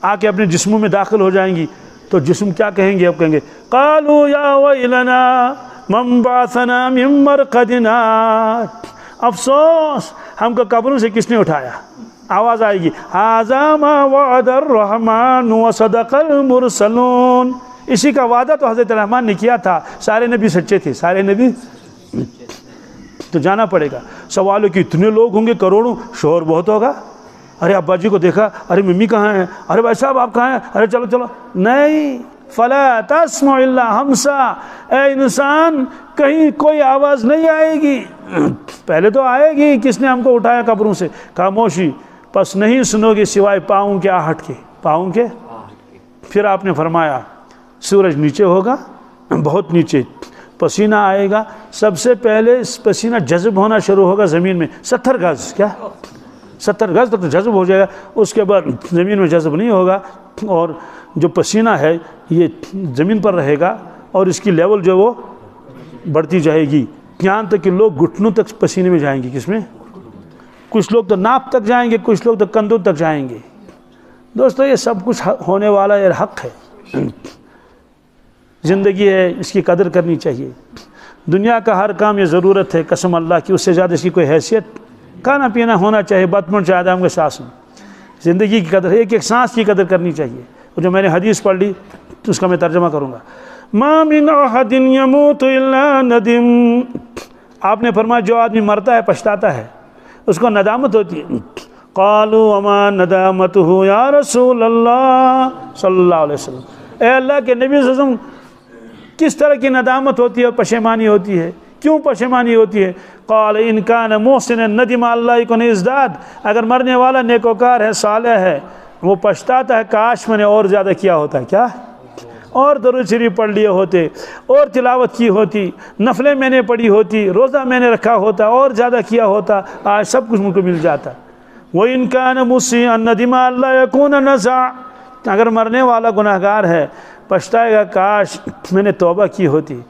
آ کے اپنے جسموں میں داخل ہو جائیں گی. تو جسم کیا کہیں گے؟ اب کہیں گے قالوا یا ویلنا من بعثنا من مرقدنا. افسوس، ہم کو قبروں سے کس نے اٹھایا؟ آواز آئے گی ھذا ما وعد الرحمن وصدق المرسلون. اسی کا وعدہ تو حضرت رحمان نے کیا تھا، سارے نبی سچے تھے، سارے نبی. تو جانا پڑے گا. سوالوں کہ اتنے لوگ ہوں گے، کروڑوں، شور بہت ہوگا. ارے ابا جی کو دیکھا، ارے ممی کہاں ہیں، ارے بھائی صاحب آپ کہاں ہیں، ارے چلو چلو. نہیں، فلا تسمع الا ہمسا. اے انسان، کہیں کوئی آواز نہیں آئے گی. پہلے تو آئے گی کس نے ہم کو اٹھایا قبروں سے. خاموشی، پس نہیں سنو گے سوائے پاؤں کے آہٹ کے. پاؤں کے. پھر آپ نے فرمایا سورج نیچے ہوگا، بہت نیچے، پسینہ آئے گا. سب سے پہلے پسینہ جذب ہونا شروع ہوگا زمین میں 70 گز. کیا 70 گز تک تو جذب ہو جائے گا، اس کے بعد زمین میں جذب نہیں ہوگا. اور جو پسینہ ہے یہ زمین پر رہے گا، اور اس کی لیول جو وہ بڑھتی جائے گی، یہاں تک کہ لوگ گھٹنوں تک پسینے میں جائیں گے. کس میں؟ کچھ لوگ تو ناپ تک جائیں گے، کچھ لوگ تو کندھوں تک جائیں گے. دوستو یہ سب کچھ ہونے والا یہ حق ہے. زندگی ہے، اس کی قدر کرنی چاہیے. دنیا کا ہر کام یہ ضرورت ہے، قسم اللہ کی، اس سے زیادہ اس کی کوئی حیثیت. کھانا پینا ہونا چاہیے، بطمن چاہے ہم کے سانس میں. زندگی کی قدر، ایک ایک سانس کی قدر کرنی چاہیے. اور جو میں نے حدیث پڑھ لی تو اس کا میں ترجمہ کروں گا. ما من احد يموت الا ندم. آپ نے فرمایا جو آدمی مرتا ہے پچھتاتا ہے، اس کو ندامت ہوتی ہے. قالوا وما ندامته یا رسول اللہ صلی اللہ علیہ وسلم. اے اللہ کے نبی صلی اللہ علیہ وسلم، کس طرح کی ندامت ہوتی ہے اور پشیمانی ہوتی ہے؟ کیوں پشیمانی ہوتی ہے؟ قال ان کان محسنا ندم اللہ یکن ازداد. اگر مرنے والا نیکوکار ہے، صالح ہے، وہ پچھتاتا ہے کاش میں نے اور زیادہ کیا ہوتا ہے. کیا؟ اور درود شریف پڑھ لیے ہوتے، اور تلاوت کی ہوتی، نفلیں میں نے پڑھی ہوتی، روزہ میں نے رکھا ہوتا، اور زیادہ کیا ہوتا، آج سب کچھ مجھ کو مل جاتا. وَإِن كَانَ مُسِيئًا نَدِمَ أَلَّا يَكُونَ نَزَعَ. اگر مرنے والا گناہگار ہے پچھتائے گا کاش میں نے توبہ کی ہوتی،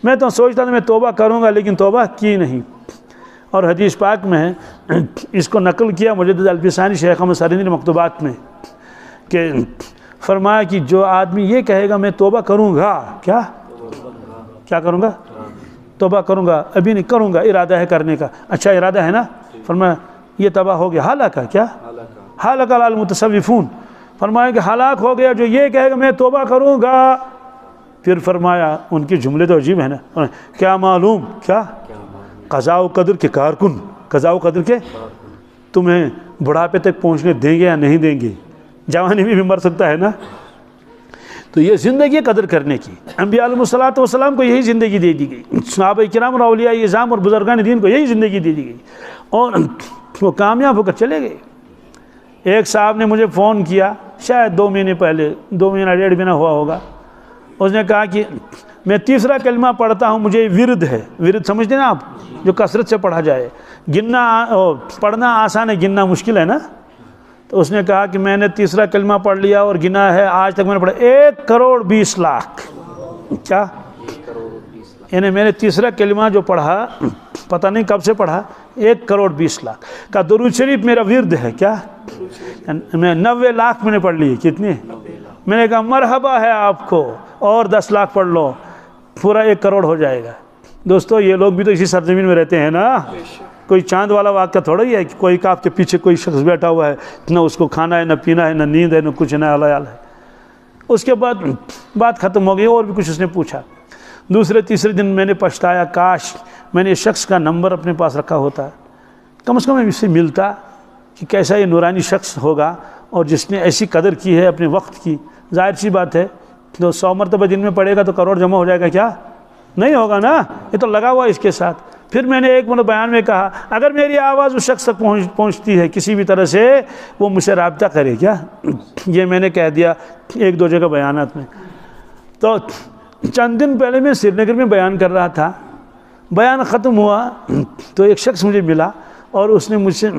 میں تو سوچتا تھا میں توبہ کروں گا لیکن توبہ کی نہیں۔ اور حدیث پاک میں ہے، اس کو نقل کیا مجدد الفسانی شیخ احمد سرندی مکتوبات میں، کہ فرمایا کہ جو آدمی یہ کہے گا میں توبہ کروں گا، کیا کروں گا؟ توبہ کروں گا، ابھی نہیں کروں گا، ارادہ ہے کرنے کا، اچھا ارادہ ہے نا، فرمایا یہ تباہ ہو گیا، ہلاکا کیا؟ ہلاک المتصوفون، فرمایا کہ ہلاک ہو گیا جو یہ کہے گا میں توبہ کروں گا۔ پھر فرمایا ان کے جملے تو عجیب ہیں نا، کیا معلوم، کیا قضاء و قدر کے کارکن، قضاء و قدر کے تمہیں بڑھاپے تک پہنچنے دیں گے یا نہیں دیں گے، جوانی میں بھی مر سکتا ہے نا۔ تو یہ زندگی قدر کرنے کی، انبیاء علیہ السلام کو یہی زندگی دے دی گئی، صحابہ کرام اور اولیاء اعظام اور بزرگان دین کو یہی زندگی دے دی گئی، اور وہ کامیاب ہو کر چلے گئے۔ ایک صاحب نے مجھے فون کیا شاید 2 مہینے پہلے، 2 مہینہ 1.5 مہینہ ہوا ہوگا، اس نے کہا کہ میں تیسرا کلمہ پڑھتا ہوں، مجھے ورد ہے، ورد سمجھتے ہیں نا آپ، جو کثرت سے پڑھا جائے، گننا پڑھنا آسان ہے، گننا مشکل ہے نا۔ تو اس نے کہا کہ میں نے تیسرا کلمہ پڑھ لیا اور گنا ہے، آج تک میں نے پڑھا 1,20,00,000، کیا؟ یعنی میں نے تیسرا کلمہ جو پڑھا پتہ نہیں کب سے پڑھا، 1,20,00,000 کا درود شریف میرا ورد ہے، کیا؟ میں 90 لاکھ میں نے پڑھ لی، کتنی؟ میں نے کہا مرحبا ہے آپ کو، اور 10 لاکھ پڑھ لو، پورا 1 کروڑ ہو جائے گا۔ دوستو یہ لوگ بھی تو اسی سرزمین میں رہتے ہیں نا، کوئی چاند والا واقعہ تھوڑا ہی ہے کہ کوئی آپ کے پیچھے کوئی شخص بیٹھا ہوا ہے، نہ اس کو کھانا ہے، نہ پینا ہے، نہ نیند ہے، نہ کچھ، نہ حلال ہے۔ اس کے بعد بات ختم ہو گئی، اور بھی کچھ اس نے پوچھا۔ دوسرے تیسرے دن میں نے پچھتایا، کاش میں نے اس شخص کا نمبر اپنے پاس رکھا ہوتا، کم سے کم اس سے ملتا کہ کیسا یہ نورانی شخص ہوگا اور جس نے ایسی قدر کی ہے اپنے وقت کی۔ ظاہر سی بات ہے تو 100 مرتبہ دن میں پڑھے گا تو کروڑ جمع ہو جائے گا، کیا؟ نہیں ہوگا نا، یہ تو لگا ہوا اس کے ساتھ۔ پھر میں نے ایک بیان میں کہا اگر میری آواز اس شخص تک پہنچتی ہے کسی بھی طرح سے، وہ مجھ سے رابطہ کرے، کیا؟ یہ میں نے کہہ دیا 1-2 جگہ بیانات میں۔ تو چند دن پہلے میں سری نگر میں بیان کر رہا تھا، بیان ختم ہوا تو ایک شخص مجھے ملا اور اس نے مجھ سے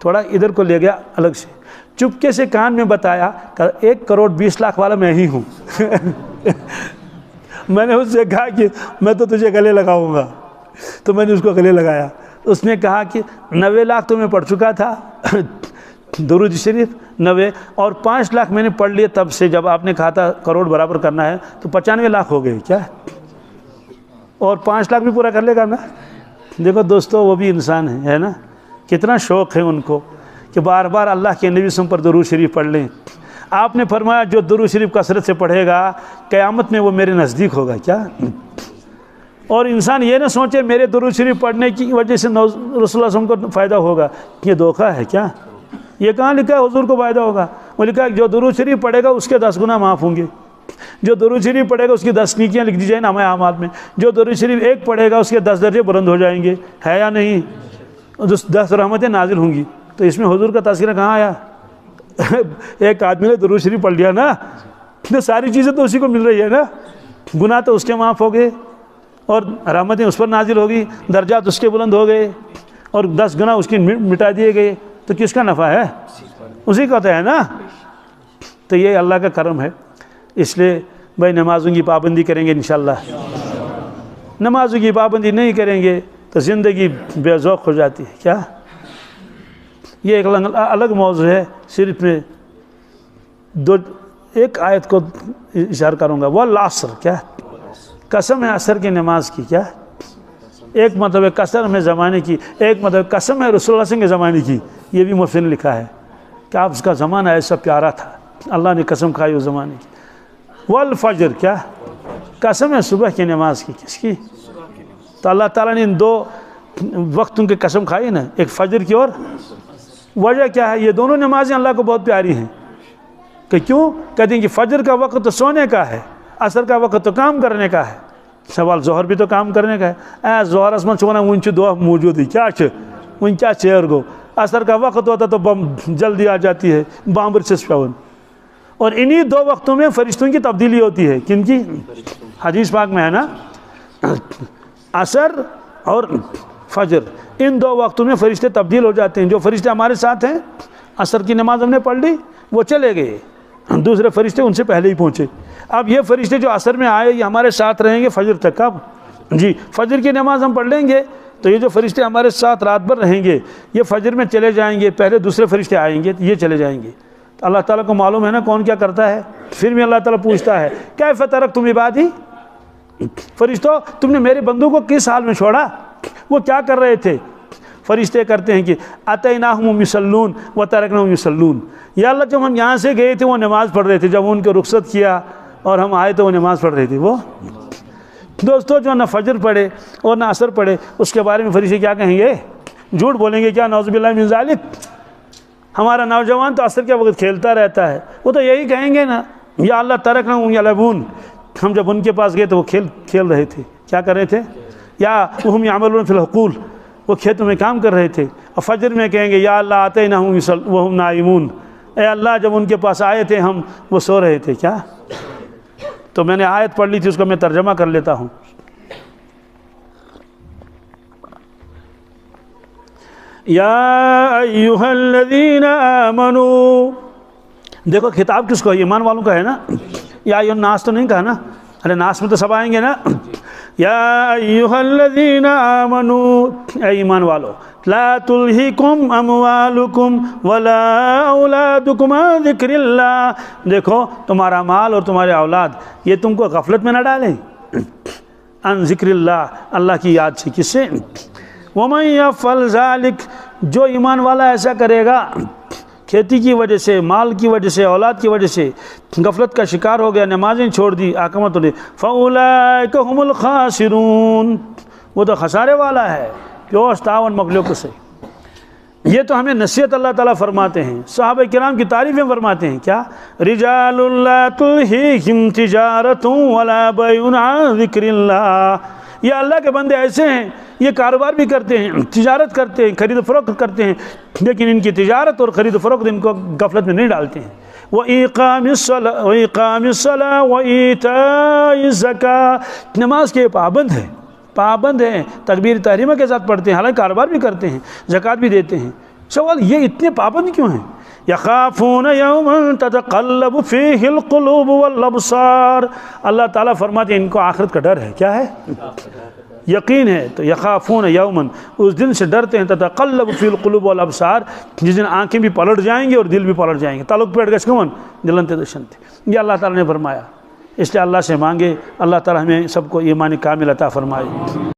تھوڑا ادھر کو لے گیا الگ سے، چپکے سے کان میں بتایا کہ 1,20,00,000 والا میں ہی ہوں۔ میں نے اس سے کہا کہ میں تو تجھے گلے لگاؤں گا، تو میں نے اس کو گلے لگایا۔ اس نے کہا کہ 90 لاکھ تو میں پڑھ چکا تھا درود شریف 90، اور 5 لاکھ میں نے پڑھ لیے تب سے، جب آپ نے کہا تھا کروڑ برابر کرنا ہے تو 95 لاکھ ہو گئے، کیا؟ اور 5 لاکھ بھی پورا کر لے گا نا۔ دیکھو دوستو وہ بھی انسان ہے نا، کتنا شوق ہے ان کو کہ بار بار اللہ کے نبی پر درود شریف پڑھ لیں۔ آپ نے فرمایا جو درود شریف کثرت سے پڑھے گا قیامت میں وہ میرے نزدیک ہوگا، کیا؟ اور انسان یہ نہ سوچے میرے درود شریف پڑھنے کی وجہ سے رسول اللہ صلی اللہ علیہ وسلم کو فائدہ ہوگا، یہ دھوکہ ہے، کیا؟ یہ کہاں لکھا ہے حضور کو فائدہ ہوگا؟ وہ لکھا ہے جو درود شریف پڑھے گا اس کے 10 گناہ معاف ہوں گے، جو درود شریف پڑھے گا اس کی 10 نیکیاں لکھ دی جائیں نامہ اعمال میں، جو درود شریف 1 پڑھے گا اس کے 10 درجے بلند ہو جائیں گے، ہے یا نہیں؟ 10 رحمتیں نازل ہوں گی۔ تو اس میں حضور کا تذکرہ کہاں آیا؟ ایک آدمی نے درود شریف پڑھ لیا نا، تو ساری چیزیں تو اسی کو مل رہی ہے نا، گناہ تو اس کے معاف ہو گئے اور رحمتیں اس پر نازل ہوگی، درجات اس کے بلند ہو گئے اور 10 گناہ اس کی مٹا دیے گئے، تو کس کا نفع ہے؟ اسی کا تو ہے نا۔ تو یہ اللہ کا کرم ہے، اس لیے بھائی نمازوں کی پابندی کریں گے انشاءاللہ۔ نمازوں کی پابندی نہیں کریں گے تو زندگی بے ذوق ہو جاتی ہے، کیا؟ یہ ایک الگ موضوع ہے، صرف میں ایک آیت کو اشارہ کروں گا، والعصر، کیا؟ قسم ہے عصر کی نماز کی، کیا؟ ایک مطلب ہے قسم ہے زمانے کی، ایک مطلب قسم ہے رسول اللہ صلی اللہ علیہ وسلم کے زمانے کی۔ یہ بھی مفسر نے لکھا ہے کہ آپ اس کا زمانہ ایسا پیارا تھا، اللہ نے قسم کھائی اس زمانے کی۔ والفجر، کیا؟ قسم ہے صبح کی نماز کی، کس کی؟ تو اللہ تعالیٰ نے ان 2 وقتوں کی قسم کھائی نا، ایک فجر کی، اور وجہ کیا ہے؟ یہ دونوں نمازیں اللہ کو بہت پیاری ہیں، کہ کیوں؟ کہتے ہیں کہ فجر کا وقت تو سونے کا ہے، عصر کا وقت تو کام کرنے کا ہے۔ سوال ظہر بھی تو کام کرنے کا ہے، ظہر اسمان چھونا ونچ دعا موجود ہے، کیا چھے ون کیا چیر گو، عصر کا وقت ہوتا تو بم جلدی آ جاتی ہے، بامبر سے پاون۔ اور انہی 2 وقتوں میں فرشتوں کی تبدیلی ہوتی ہے، کن کی؟ حدیث پاک میں ہے نا، عصر اور فجر، ان 2 وقتوں میں فرشتے تبدیل ہو جاتے ہیں۔ جو فرشتے ہمارے ساتھ ہیں، عصر کی نماز ہم نے پڑھ لی وہ چلے گئے، دوسرے فرشتے ان سے پہلے ہی پہنچے. اب یہ فرشتے جو عصر میں آئے یہ ہمارے ساتھ رہیں گے فجر تک. اب جی فجر کی نماز ہم پڑھ لیں گے تو یہ جو فرشتے ہمارے ساتھ رات بھر رہیں گے یہ فجر میں چلے جائیں گے, پہلے دوسرے فرشتے آئیں گے یہ چلے جائیں گے. تو اللہ تعالیٰ کو معلوم ہے نا کون کیا کرتا ہے. پھر بھی اللہ تعالیٰ پوچھتا ہے کیف ترکتم عبادی, فرشتوں تم نے میرے بندوں کو کس حال میں چھوڑا, وہ کیا کر رہے تھے. فرشتے کرتے ہیں کہ اتیناہم یصلون وترکناہم یصلون, یا اللہ جب ہم یہاں سے گئے تھے وہ نماز پڑھ رہے تھے, جب ان کو رخصت کیا اور ہم آئے تو وہ نماز پڑھ رہے تھے. وہ دوستو جو نہ فجر پڑھے اور نہ عصر پڑھے اس کے بارے میں فرشتے کیا کہیں گے, جھوٹ بولیں گے کیا, نعوذ باللہ من ذالک. ہمارا نوجوان تو عصر کے وقت کھیلتا رہتا ہے, وہ تو یہی کہیں گے نا یا اللہ ترکناہم یلعبون, ہم جب ان کے پاس گئے تو وہ کھیل رہے تھے, کیا کر رہے تھے, یا وہم یعملون فی الحقول, وہ کھیتوں میں کام کر رہے تھے. اور فجر میں کہیں گے یا اللہ آتیناہم وہم نائمون, اے اللہ جب ان کے پاس آئے تھے ہم وہ سو رہے تھے. کیا, تو میں نے آیت پڑھ لی تھی اس کو میں ترجمہ کر لیتا ہوں. یا ایھا الذین آمنوا, دیکھو خطاب کس کو ہے, ایمان والوں کا ہے نا. یا ایھا الناس تو نہیں کہا نا, ارے ناس میں تو سب آئیں گے نا. یا ایھا الذین آمنوا, اے ایمان والو, لا تلہکم اموالکم ولا اولادکم عن ذکر اللہ, دیکھو تمہارا مال اور تمہارے اولاد یہ تم کو غفلت میں نہ ڈالیں. عن ذکر اللہ, اللہ کی یاد سے. کس سے, ومن یفعل ذلک, جو ایمان والا ایسا کرے گا کھیتی کی وجہ سے, مال کی وجہ سے, اولاد کی وجہ سے غفلت کا شکار ہو گیا, نمازیں چھوڑ دی, احکامات نے, فاولئک هم الخاسرون, وہ تو خسارے والا ہے. پیوش تعاون مخلوق سے. یہ تو ہمیں نصیحت اللہ تعالیٰ فرماتے ہیں, صحابہ کرام کی تعریفیں فرماتے ہیں. کیا, رجال لا تلہیہم تجارۃ ولا بیع عن ذکر اللہ, یہ اللہ کے بندے ایسے ہیں یہ کاروبار بھی کرتے ہیں, تجارت کرتے ہیں, خرید و فروخت کرتے ہیں, لیکن ان کی تجارت اور خرید و فروخت ان کو غفلت میں نہیں ڈالتے ہیں. وَإِقَامِ الصَّلَاةِ وَإِيتَاءِ الزَّكَاةِ, نماز کے پابند ہیں, تکبیر تحریمہ کے ساتھ پڑھتے ہیں, حالانکہ کاروبار بھی کرتے ہیں, زکوٰۃ بھی دیتے ہیں. سوال یہ اتنے پابند کیوں ہیں؟ یخافون یوما تتقلب فیہ القلوب والابصار, اللہ تعالیٰ فرماتے ہیں ان کو آخرت کا ڈر ہے. کیا ہے, یقین ہے. تو یخافون یوما, اس دن سے ڈرتے ہیں, تتقلب فیہ القلوب والابصار, جس دن آنکھیں بھی پلٹ جائیں گی اور دل بھی پلٹ جائیں گے. تعلق پیٹ گس کون, دلنتے دشنتے. یہ اللہ تعالیٰ نے فرمایا, اس لیے اللہ سے مانگے اللہ تعالیٰ ہمیں سب کو ایمان کامل عطا فرمائے.